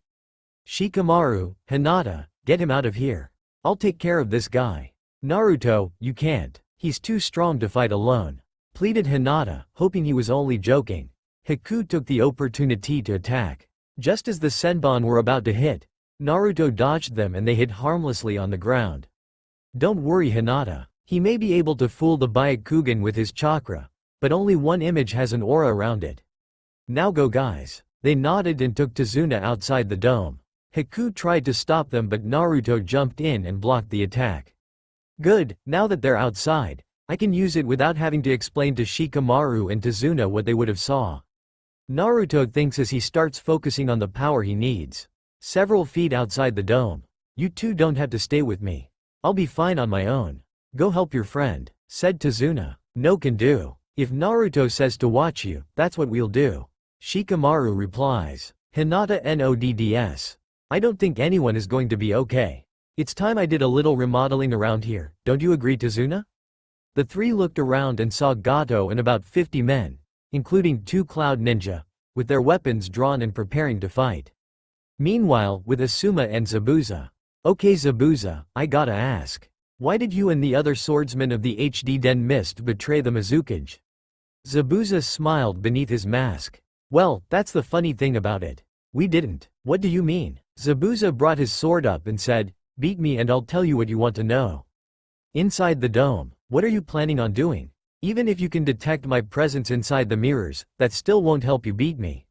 "Shikamaru, Hinata, get him out of here. I'll take care of this guy." "Naruto, you can't. He's too strong to fight alone," pleaded Hinata, hoping he was only joking. Haku took the opportunity to attack. Just as the senbon were about to hit, Naruto dodged them and they hit harmlessly on the ground. "Don't worry, Hinata. He may be able to fool the Byakugan with his chakra, but only one image has an aura around it. Now go, guys." They nodded and took Tazuna outside the dome. Haku tried to stop them, but Naruto jumped in and blocked the attack. "Good, now that they're outside, I can use it without having to explain to Shikamaru and Tazuna what they would have saw," Naruto thinks as he starts focusing on the power he needs. Several feet outside the dome. "You two don't have to stay with me. I'll be fine on my own. Go help your friend," said Tazuna. "No can do. If Naruto says to watch you, that's what we'll do," Shikamaru replies. Hinata nodds. "I don't think anyone is going to be okay. It's time I did a little remodeling around here, don't you agree, Tazuna?" The three looked around and saw Gato and about 50 men, including 2 cloud ninja, with their weapons drawn and preparing to fight. Meanwhile, with Asuma and Zabuza. "Okay Zabuza, I gotta ask. Why did you and the other swordsmen of the HD Den Mist betray the Mizukage?" Zabuza smiled beneath his mask. "Well, that's the funny thing about it. We didn't." "What do you mean?" Zabuza brought his sword up and said, "Beat me and I'll tell you what you want to know." "Inside the dome, what are you planning on doing? Even if you can detect my presence inside the mirrors, that still won't help you beat me."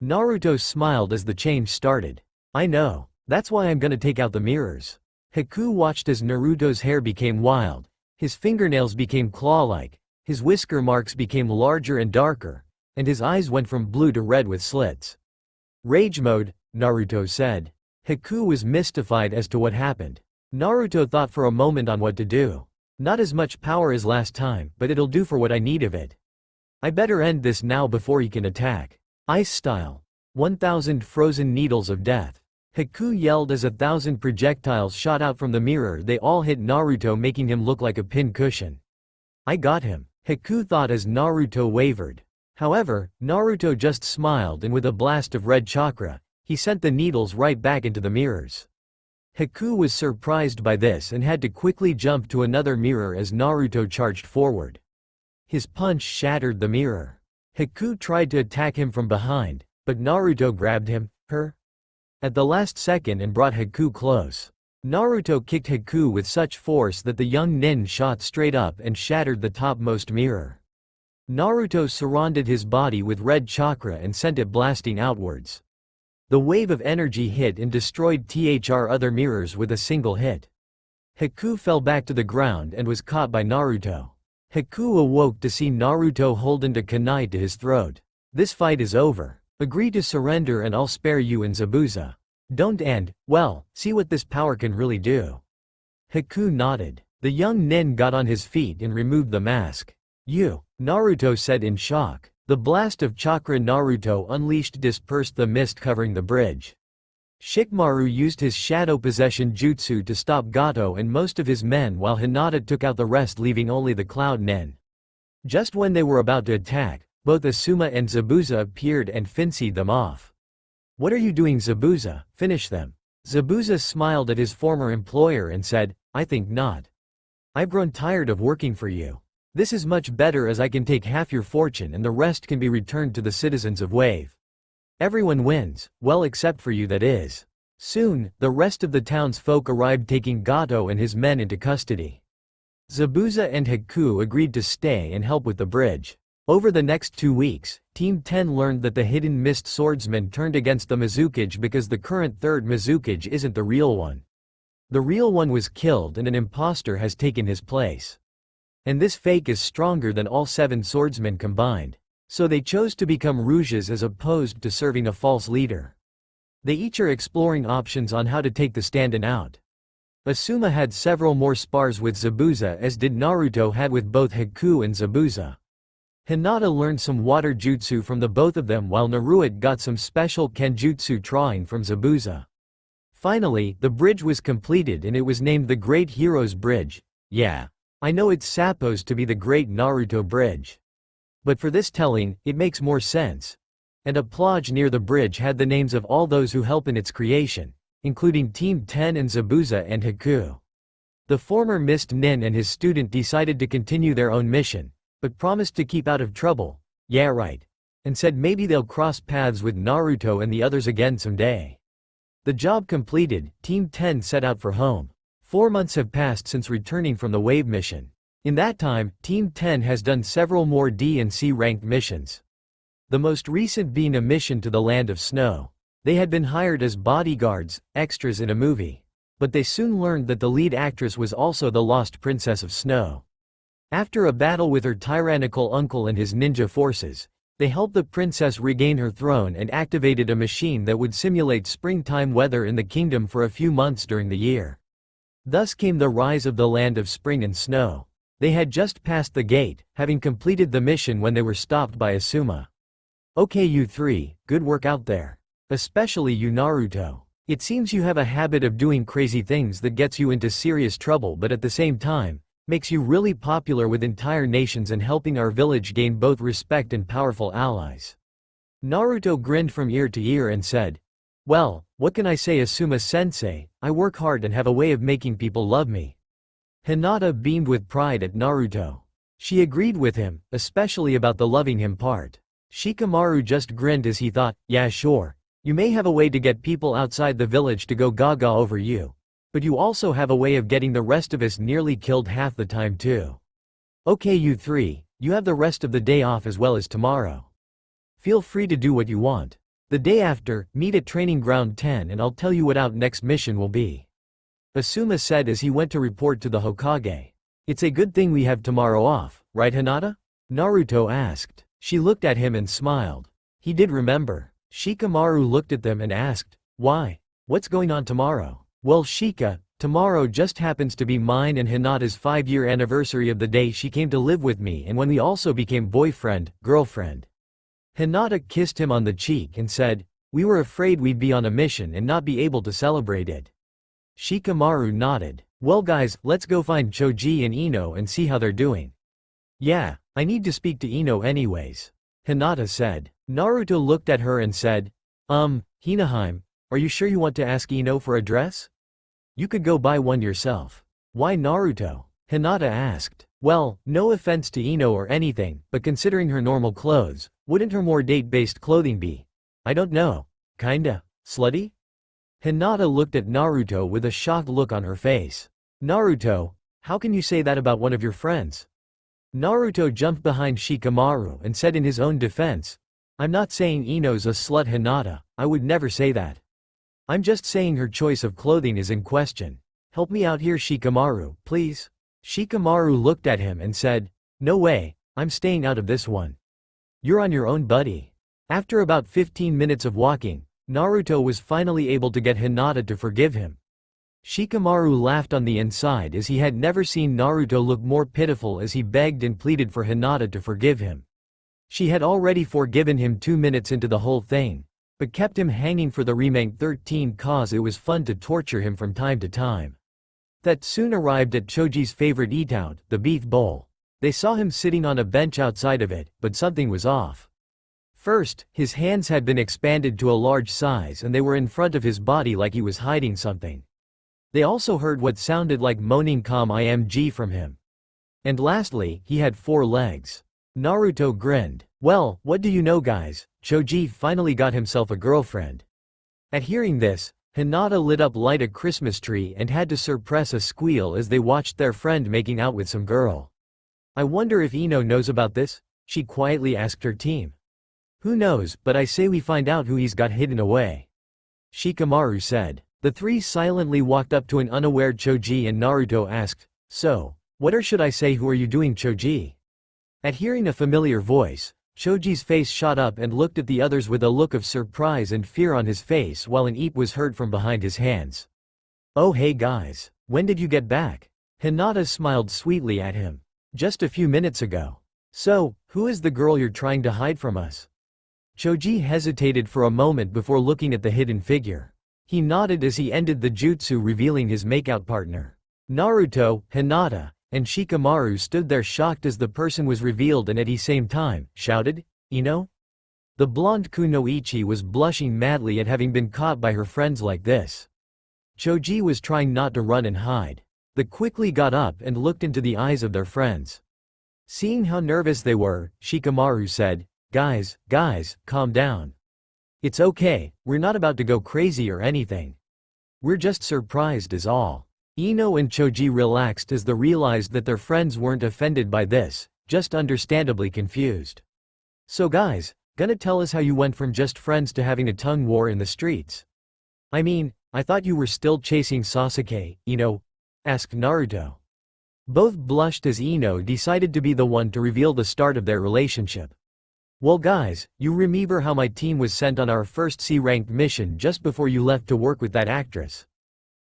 Naruto smiled as the change started. "I know. That's why I'm gonna take out the mirrors." Haku watched as Naruto's hair became wild, his fingernails became claw-like, his whisker marks became larger and darker, and his eyes went from blue to red with slits. "Rage mode," Naruto said. Haku was mystified as to what happened. Naruto thought for a moment on what to do. "Not as much power as last time, but it'll do for what I need of it. I better end this now before he can attack." Ice style. 1,000 frozen needles of death. Haku yelled as 1,000 projectiles shot out from the mirror. They all hit Naruto, making him look like a pin cushion. "I got him," Haku thought as Naruto wavered. However, Naruto just smiled and with a blast of red chakra, He sent the needles right back into the mirrors. Haku was surprised by this and had to quickly jump to another mirror as Naruto charged forward. His punch shattered the mirror. Haku tried to attack him from behind, but Naruto grabbed him, at the last second and brought Haku close. Naruto kicked Haku with such force that the young nin shot straight up and shattered the topmost mirror. Naruto surrounded his body with red chakra and sent it blasting outwards. The wave of energy hit and destroyed other mirrors with a single hit. Haku fell back to the ground and was caught by Naruto. Haku awoke to see Naruto holding a kunai to his throat. This fight is over. Agree to surrender and I'll spare you and Zabuza. Don't and, well, see what this power can really do. Haku nodded. The young nin got on his feet and removed the mask. You, Naruto said in shock. The blast of chakra Naruto unleashed dispersed the mist covering the bridge. Shikamaru used his shadow possession jutsu to stop Gato and most of his men while Hinata took out the rest, leaving only the Cloud Nen. Just when they were about to attack, both Asuma and Zabuza appeared and finced them off. What are you doing, Zabuza? Finish them. Zabuza smiled at his former employer and said, I think not. I've grown tired of working for you. This is much better as I can take half your fortune and the rest can be returned to the citizens of Wave. Everyone wins, well except for you, that is. Soon, the rest of the townsfolk arrived taking Gato and his men into custody. Zabuza and Haku agreed to stay and help with the bridge. Over the next 2 weeks, Team 10 learned that the hidden mist swordsman turned against the Mizukage because the current third Mizukage isn't the real one. The real one was killed and an imposter has taken his place. And this fake is stronger than all 7 swordsmen combined. So they chose to become Rouges as opposed to serving a false leader. They each are exploring options on how to take the stand-in out. Asuma had several more spars with Zabuza, as did Naruto had with both Haku and Zabuza. Hinata learned some water jutsu from the both of them while Naruto got some special kenjutsu drawing from Zabuza. Finally, the bridge was completed and it was named the Great Heroes Bridge. Yeah. I know it's supposed to be the Great Naruto Bridge. But for this telling, it makes more sense. And a plage near the bridge had the names of all those who help in its creation, including Team 10 and Zabuza and Haku. The former Mist Nin and his student decided to continue their own mission, but promised to keep out of trouble, yeah right, and said maybe they'll cross paths with Naruto and the others again someday. The job completed, Team 10 set out for home. 4 months have passed since returning from the Wave mission. In that time, Team 10 has done several more D and C ranked missions. The most recent being a mission to the Land of Snow. They had been hired as bodyguards, extras in a movie. But they soon learned that the lead actress was also the lost Princess of Snow. After a battle with her tyrannical uncle and his ninja forces, they helped the princess regain her throne and activated a machine that would simulate springtime weather in the kingdom for a few months during the year. Thus came the rise of the Land of Spring and Snow. They had just passed the gate, having completed the mission when they were stopped by Asuma. Okay, you 3, good work out there. Especially you, Naruto. It seems you have a habit of doing crazy things that gets you into serious trouble but at the same time, makes you really popular with entire nations and helping our village gain both respect and powerful allies. Naruto grinned from ear to ear and said, well, what can I say, Asuma-sensei, I work hard and have a way of making people love me. Hinata beamed with pride at Naruto. She agreed with him, especially about the loving him part. Shikamaru just grinned as he thought, yeah sure, you may have a way to get people outside the village to go gaga over you. But you also have a way of getting the rest of us nearly killed half the time too. Okay, you 3, you have the rest of the day off as well as tomorrow. Feel free to do what you want. The day after, meet at Training Ground 10 and I'll tell you what our next mission will be. Asuma said as he went to report to the Hokage. It's a good thing we have tomorrow off, right Hinata? Naruto asked. She looked at him and smiled. He did remember. Shikamaru looked at them and asked, why? What's going on tomorrow? Well Shika, tomorrow just happens to be mine and Hinata's 5-year anniversary of the day she came to live with me and when we also became boyfriend, girlfriend. Hinata kissed him on the cheek and said, we were afraid we'd be on a mission and not be able to celebrate it. Shikamaru nodded. Well guys, let's go find Choji and Ino and see how they're doing. Yeah, I need to speak to Ino anyways. Hinata said. Naruto looked at her and said, Hinaheim, are you sure you want to ask Ino for a dress? You could go buy one yourself. Why Naruto? Hinata asked. Well, no offense to Ino or anything, but considering her normal clothes, wouldn't her more date-based clothing be? I don't know. Kinda slutty? Hinata looked at Naruto with a shocked look on her face. Naruto, how can you say that about one of your friends? Naruto jumped behind Shikamaru and said in his own defense, I'm not saying Ino's a slut Hinata, I would never say that. I'm just saying her choice of clothing is in question. Help me out here Shikamaru, please. Shikamaru looked at him and said, no way, I'm staying out of this one. You're on your own buddy. After about 15 minutes of walking, Naruto was finally able to get Hinata to forgive him. Shikamaru laughed on the inside as he had never seen Naruto look more pitiful as he begged and pleaded for Hinata to forgive him. She had already forgiven him 2 minutes into the whole thing, but kept him hanging for the remaining 13 cause it was fun to torture him from time to time. That soon arrived at Choji's favorite eatout, the beef bowl. They saw him sitting on a bench outside of it, but something was off. First, his hands had been expanded to a large size and they were in front of his body like he was hiding something. They also heard what sounded like moaning img from him. And lastly, he had 4 legs. Naruto grinned. Well, what do you know guys, Choji finally got himself a girlfriend. At hearing this, Hinata lit up like a Christmas tree and had to suppress a squeal as they watched their friend making out with some girl. I wonder if Ino knows about this, she quietly asked her team. Who knows, but I say we find out who he's got hidden away. Shikamaru said. The 3 silently walked up to an unaware Choji and Naruto asked, so, what or should I say who are you doing Choji? At hearing a familiar voice, Choji's face shot up and looked at the others with a look of surprise and fear on his face while an eep was heard from behind his hands. Oh hey guys, when did you get back? Hinata smiled sweetly at him. Just a few minutes ago. So, who is the girl you're trying to hide from us? Choji hesitated for a moment before looking at the hidden figure. He nodded as he ended the jutsu revealing his makeout partner. Naruto, Hinata, and Shikamaru stood there shocked as the person was revealed and at the same time, shouted, Ino? The blonde kunoichi was blushing madly at having been caught by her friends like this. Choji was trying not to run and hide. They quickly got up and looked into the eyes of their friends. Seeing how nervous they were, Shikamaru said, guys, calm down. It's okay, we're not about to go crazy or anything. We're just surprised is all. Ino and Choji relaxed as they realized that their friends weren't offended by this, just understandably confused. So guys, gonna tell us how you went from just friends to having a tongue war in the streets? I mean, I thought you were still chasing Sasuke, Ino? Asked Naruto. Both blushed as Ino decided to be the one to reveal the start of their relationship. Well guys, you remember how my team was sent on our first C-ranked mission just before you left to work with that actress?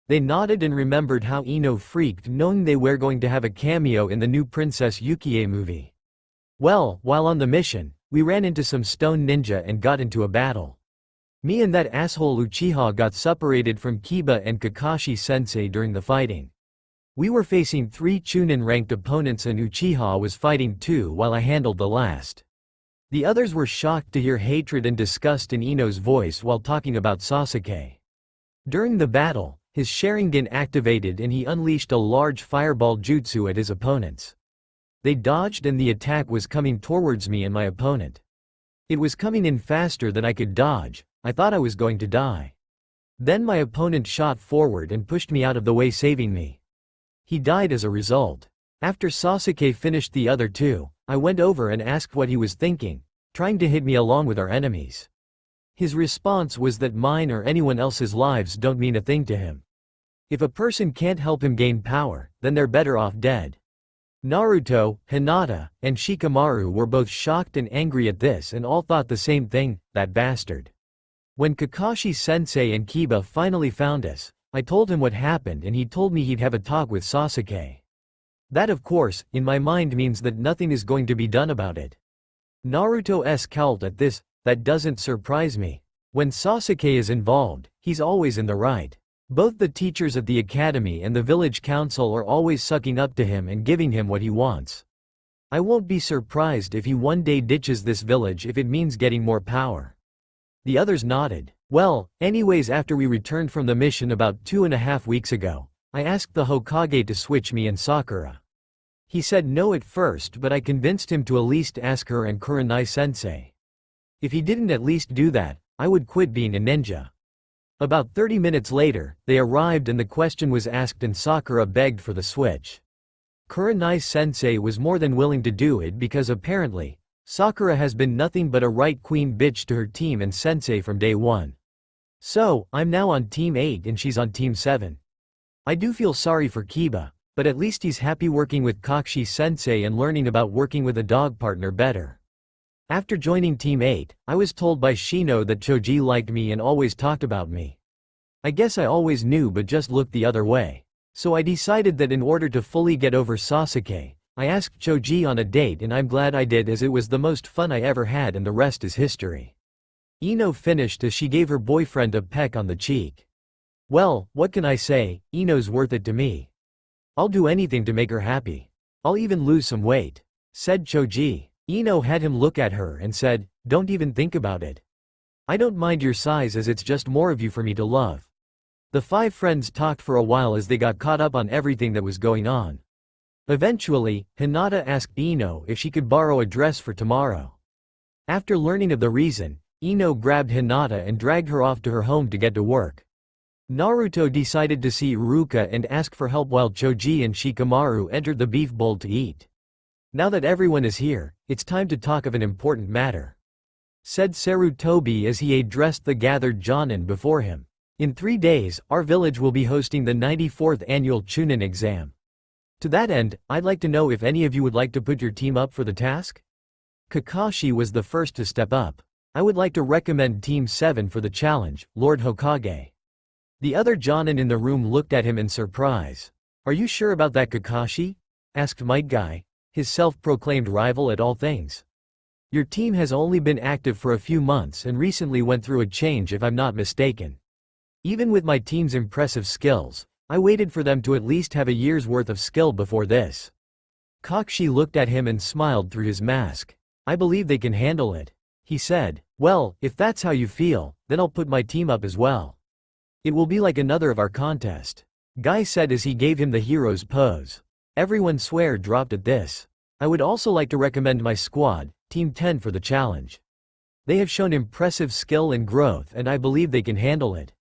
They nodded and remembered how Ino freaked knowing they were going to have a cameo in the new Princess Yukie movie. Well, while on the mission, we ran into some stone ninja and got into a battle. Me and that asshole Uchiha got separated from Kiba and Kakashi sensei during the fighting. We were facing 3 Chunin-ranked opponents and Uchiha was fighting 2 while I handled the last. The others were shocked to hear hatred and disgust in Ino's voice while talking about Sasuke. During the battle, his Sharingan activated and he unleashed a large fireball jutsu at his opponents. They dodged and the attack was coming towards me and my opponent. It was coming in faster than I could dodge, I thought I was going to die. Then my opponent shot forward and pushed me out of the way saving me. He died as a result. After Sasuke finished the other 2, I went over and asked what he was thinking, trying to hit me along with our enemies. His response was that mine or anyone else's lives don't mean a thing to him. If a person can't help him gain power, then they're better off dead. Naruto, Hinata, and Shikamaru were both shocked and angry at this and all thought the same thing, that bastard. When Kakashi sensei and Kiba finally found us, I told him what happened and he told me he'd have a talk with Sasuke. That of course, in my mind means that nothing is going to be done about it. Naruto scowled at this, that doesn't surprise me. When Sasuke is involved, he's always in the right. Both the teachers at the academy and the village council are always sucking up to him and giving him what he wants. I won't be surprised if he one day ditches this village if it means getting more power. The others nodded. Well, anyways, after we returned from the mission about 2.5 weeks ago, I asked the Hokage to switch me and Sakura. He said no at first, but I convinced him to at least ask her and Kurenai-sensei. If he didn't at least do that, I would quit being a ninja. About 30 minutes later, they arrived and the question was asked and Sakura begged for the switch. Kurenai-sensei was more than willing to do it because apparently, Sakura has been nothing but a right queen bitch to her team and sensei from day one. So, I'm now on Team 8 and she's on Team 7. I do feel sorry for Kiba, but at least he's happy working with Kakashi-sensei and learning about working with a dog partner better. After joining Team 8, I was told by Shino that Choji liked me and always talked about me. I guess I always knew but just looked the other way. So I decided that in order to fully get over Sasuke, I asked Choji on a date and I'm glad I did as it was the most fun I ever had and the rest is history. Ino finished as she gave her boyfriend a peck on the cheek. Well, what can I say, Ino's worth it to me. I'll do anything to make her happy. I'll even lose some weight, said Choji. Ino had him look at her and said, don't even think about it. I don't mind your size as it's just more of you for me to love. The five friends talked for a while as they got caught up on everything that was going on. Eventually, Hinata asked Ino if she could borrow a dress for tomorrow. After learning of the reason, Ino grabbed Hinata and dragged her off to her home to get to work. Naruto decided to see Iruka and ask for help while Choji and Shikamaru entered the beef bowl to eat. Now that everyone is here, it's time to talk of an important matter, said Sarutobi as he addressed the gathered Jonin before him. In 3 days, our village will be hosting the 94th annual Chunin exam. To that end, I'd like to know if any of you would like to put your team up for the task? Kakashi was the first to step up. I would like to recommend Team 7 for the challenge, Lord Hokage. The other Jonin in the room looked at him in surprise. Are you sure about that, Kakashi? Asked Might Guy, his self-proclaimed rival at all things. Your team has only been active for a few months and recently went through a change if I'm not mistaken. Even with my team's impressive skills, I waited for them to at least have a year's worth of skill before this. Kakashi looked at him and smiled through his mask. I believe they can handle it, he said. Well, if that's how you feel, then I'll put my team up as well. It will be like another of our contest, Guy said as he gave him the hero's pose. Everyone swear dropped at this. I would also like to recommend my squad, Team 10 for the challenge. They have shown impressive skill and growth and I believe they can handle it,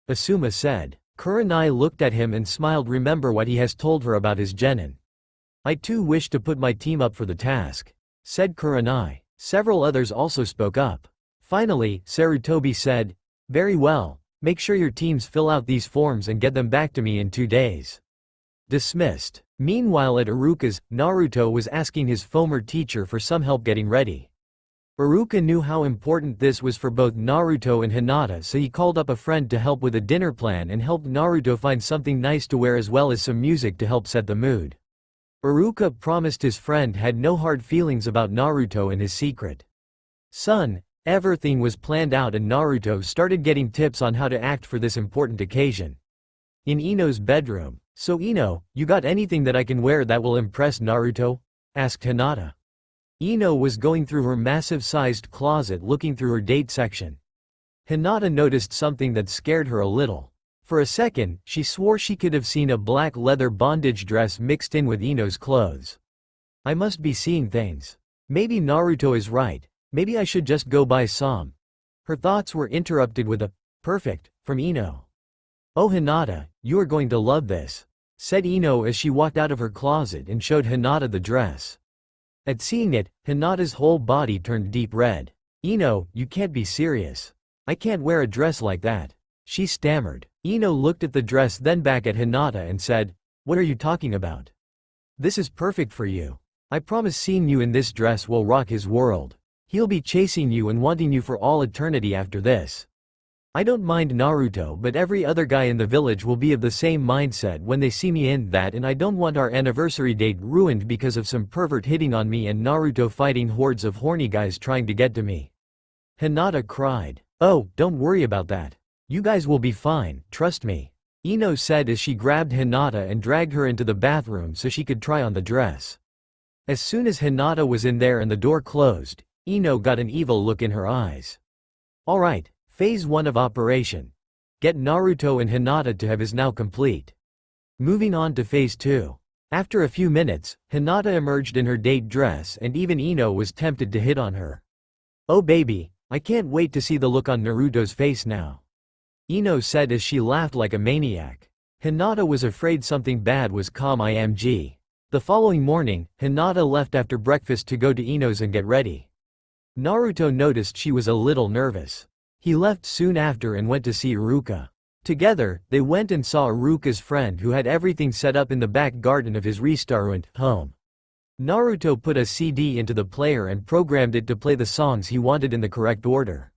Asuma said. Kurenai looked at him and smiled. Remember what he has told her about his genin. I too wish to put my team up for the task, said Kurenai. Several others also spoke up. Finally, Sarutobi said, very well, make sure your teams fill out these forms and get them back to me in 2 days. Dismissed. Meanwhile at Iruka's, Naruto was asking his former teacher for some help getting ready. Iruka knew how important this was for both Naruto and Hinata, so he called up a friend to help with a dinner plan and helped Naruto find something nice to wear as well as some music to help set the mood. Iruka promised his friend had no hard feelings about Naruto and his secret son. Everything was planned out and Naruto started getting tips on how to act for this important occasion. In Ino's bedroom. So Ino, you got anything that I can wear that will impress Naruto? Asked Hinata. Ino was going through her massive-sized closet looking through her date section. Hinata noticed something that scared her a little. For a second, she swore she could have seen a black leather bondage dress mixed in with Ino's clothes. I must be seeing things. Maybe Naruto is right. Maybe I should just go buy some. Her thoughts were interrupted with a perfect from Ino. Oh Hinata, you are going to love this, said Ino as she walked out of her closet and showed Hinata the dress. At seeing it, Hinata's whole body turned deep red. Ino, you can't be serious. I can't wear a dress like that, she stammered. Ino looked at the dress then back at Hinata and said, what are you talking about? This is perfect for you. I promise seeing you in this dress will rock his world. He'll be chasing you and wanting you for all eternity after this. I don't mind Naruto, but every other guy in the village will be of the same mindset when they see me in that, and I don't want our anniversary date ruined because of some pervert hitting on me and Naruto fighting hordes of horny guys trying to get to me. Hinata cried. Oh, don't worry about that. You guys will be fine, trust me, Ino said as she grabbed Hinata and dragged her into the bathroom so she could try on the dress. As soon as Hinata was in there and the door closed, Ino got an evil look in her eyes. Alright, phase 1 of operation. Get Naruto and Hinata to have is now complete. Moving on to phase 2. After a few minutes, Hinata emerged in her date dress and even Ino was tempted to hit on her. Oh baby, I can't wait to see the look on Naruto's face now, Ino said as she laughed like a maniac. Hinata was afraid something bad was img. The following morning, Hinata left after breakfast to go to Ino's and get ready. Naruto noticed she was a little nervous. He left soon after and went to see Iruka. Together, they went and saw Iruka's friend who had everything set up in the back garden of his restaurant home. Naruto put a CD into the player and programmed it to play the songs he wanted in the correct order.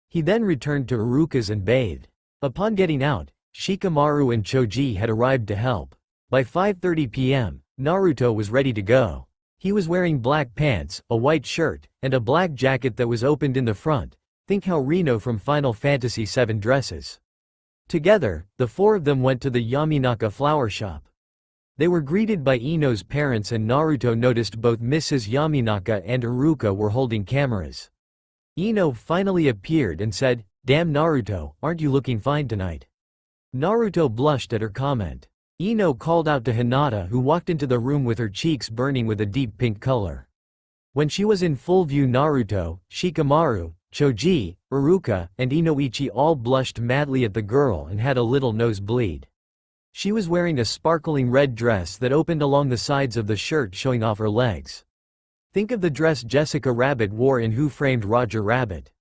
He then returned to Iruka's and bathed. Upon getting out, Shikamaru and Choji had arrived to help. By 5:30 p.m., Naruto was ready to go. He was wearing black pants, a white shirt, and a black jacket that was opened in the front. Think how Rino from Final Fantasy VII dresses. Together, the four of them went to the Yaminaka flower shop. They were greeted by Ino's parents and Naruto noticed both Mrs. Yaminaka and Iruka were holding cameras. Ino finally appeared and said, "Damn Naruto, aren't you looking fine tonight?" Naruto blushed at her comment. Ino called out to Hinata who walked into the room with her cheeks burning with a deep pink color. When she was in full view, Naruto, Shikamaru, Choji, Iruka, and Inoichi all blushed madly at the girl and had a little nosebleed. She was wearing a sparkling red dress that opened along the sides of the shirt showing off her legs. Think of the dress Jessica Rabbit wore in Who Framed Roger Rabbit.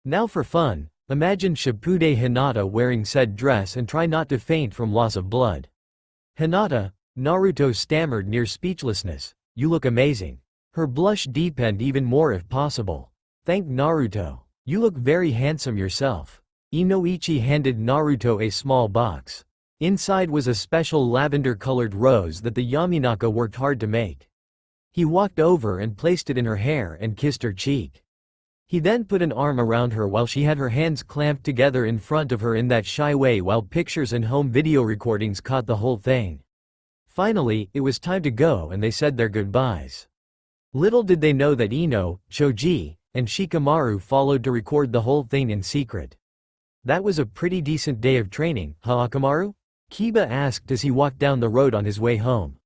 Now for fun, imagine Shippuden Hinata wearing said dress and try not to faint from loss of blood. "Hinata," Naruto stammered near speechlessness, "you look amazing." Her blush deepened even more if possible. "Thank Naruto. You look very handsome yourself." Inoichi handed Naruto a small box. Inside was a special lavender-colored rose that the Yaminaka worked hard to make. He walked over and placed it in her hair and kissed her cheek. He then put an arm around her while she had her hands clamped together in front of her in that shy way while pictures and home video recordings caught the whole thing. Finally, it was time to go and they said their goodbyes. Little did they know that Ino, Choji, and Shikamaru followed to record the whole thing in secret. "That was a pretty decent day of training, huh Akamaru?" Kiba asked as he walked down the road on his way home.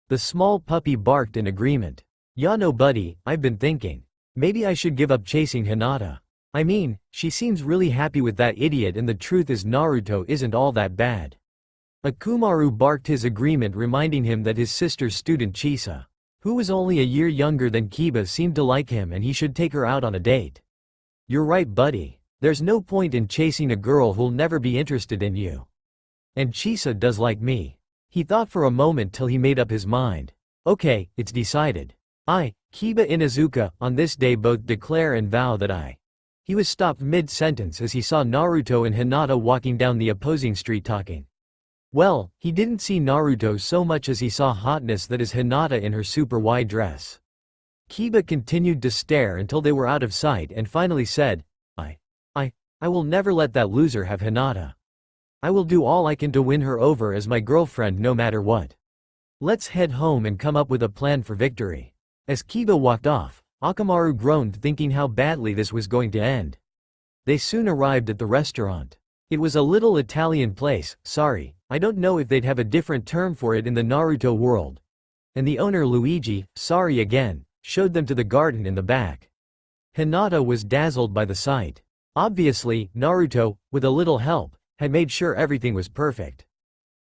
The small puppy barked in agreement. "Yeah no buddy, I've been thinking. Maybe I should give up chasing Hinata. I mean, she seems really happy with that idiot and the truth is Naruto isn't all that bad." Akumaru barked his agreement, reminding him that his sister's student Chisa, who was only a year younger than Kiba, seemed to like him and he should take her out on a date. "You're right buddy. There's no point in chasing a girl who'll never be interested in you. And Chisa does like me." He thought for a moment till he made up his mind. "Okay, it's decided. Kiba Inuzuka, on this day both declare and vow that I." He was stopped mid-sentence as he saw Naruto and Hinata walking down the opposing street talking. Well, he didn't see Naruto so much as he saw hotness that is Hinata in her super wide dress. Kiba continued to stare until they were out of sight and finally said, I will never let that loser have Hinata. I will do all I can to win her over as my girlfriend no matter what. Let's head home and come up with a plan for victory." As Kiba walked off, Akamaru groaned thinking how badly this was going to end. They soon arrived at the restaurant. It was a little Italian place, sorry, I don't know if they'd have a different term for it in the Naruto world. And the owner Luigi, sorry again, showed them to the garden in the back. Hinata was dazzled by the sight. Obviously, Naruto, with a little help, had made sure everything was perfect.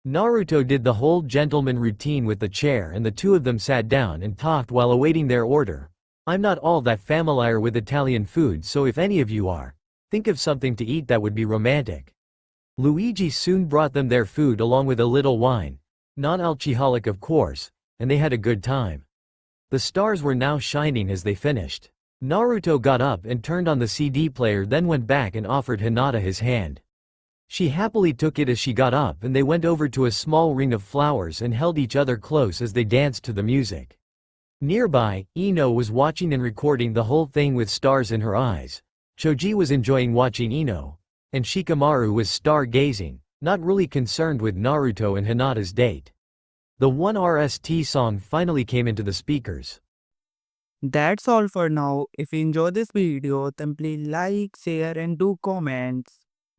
Naruto did the whole gentleman routine with the chair and the two of them sat down and talked while awaiting their order. "I'm not all that familiar with Italian food, so if any of you are, think of something to eat that would be romantic." Luigi soon brought them their food along with a little wine, non-alcoholic of course, and they had a good time. The stars were now shining as they finished. Naruto got up and turned on the CD player, then went back and offered Hinata his hand. She happily took it as she got up and they went over to a small ring of flowers and held each other close as they danced to the music. Nearby, Ino was watching and recording the whole thing with stars in her eyes. Choji was enjoying watching Ino, and Shikamaru was star-gazing, not really concerned with Naruto and Hinata's date. The 1RST song finally came into the speakers. That's all for now. If you enjoy this video, then please like, share and do comments.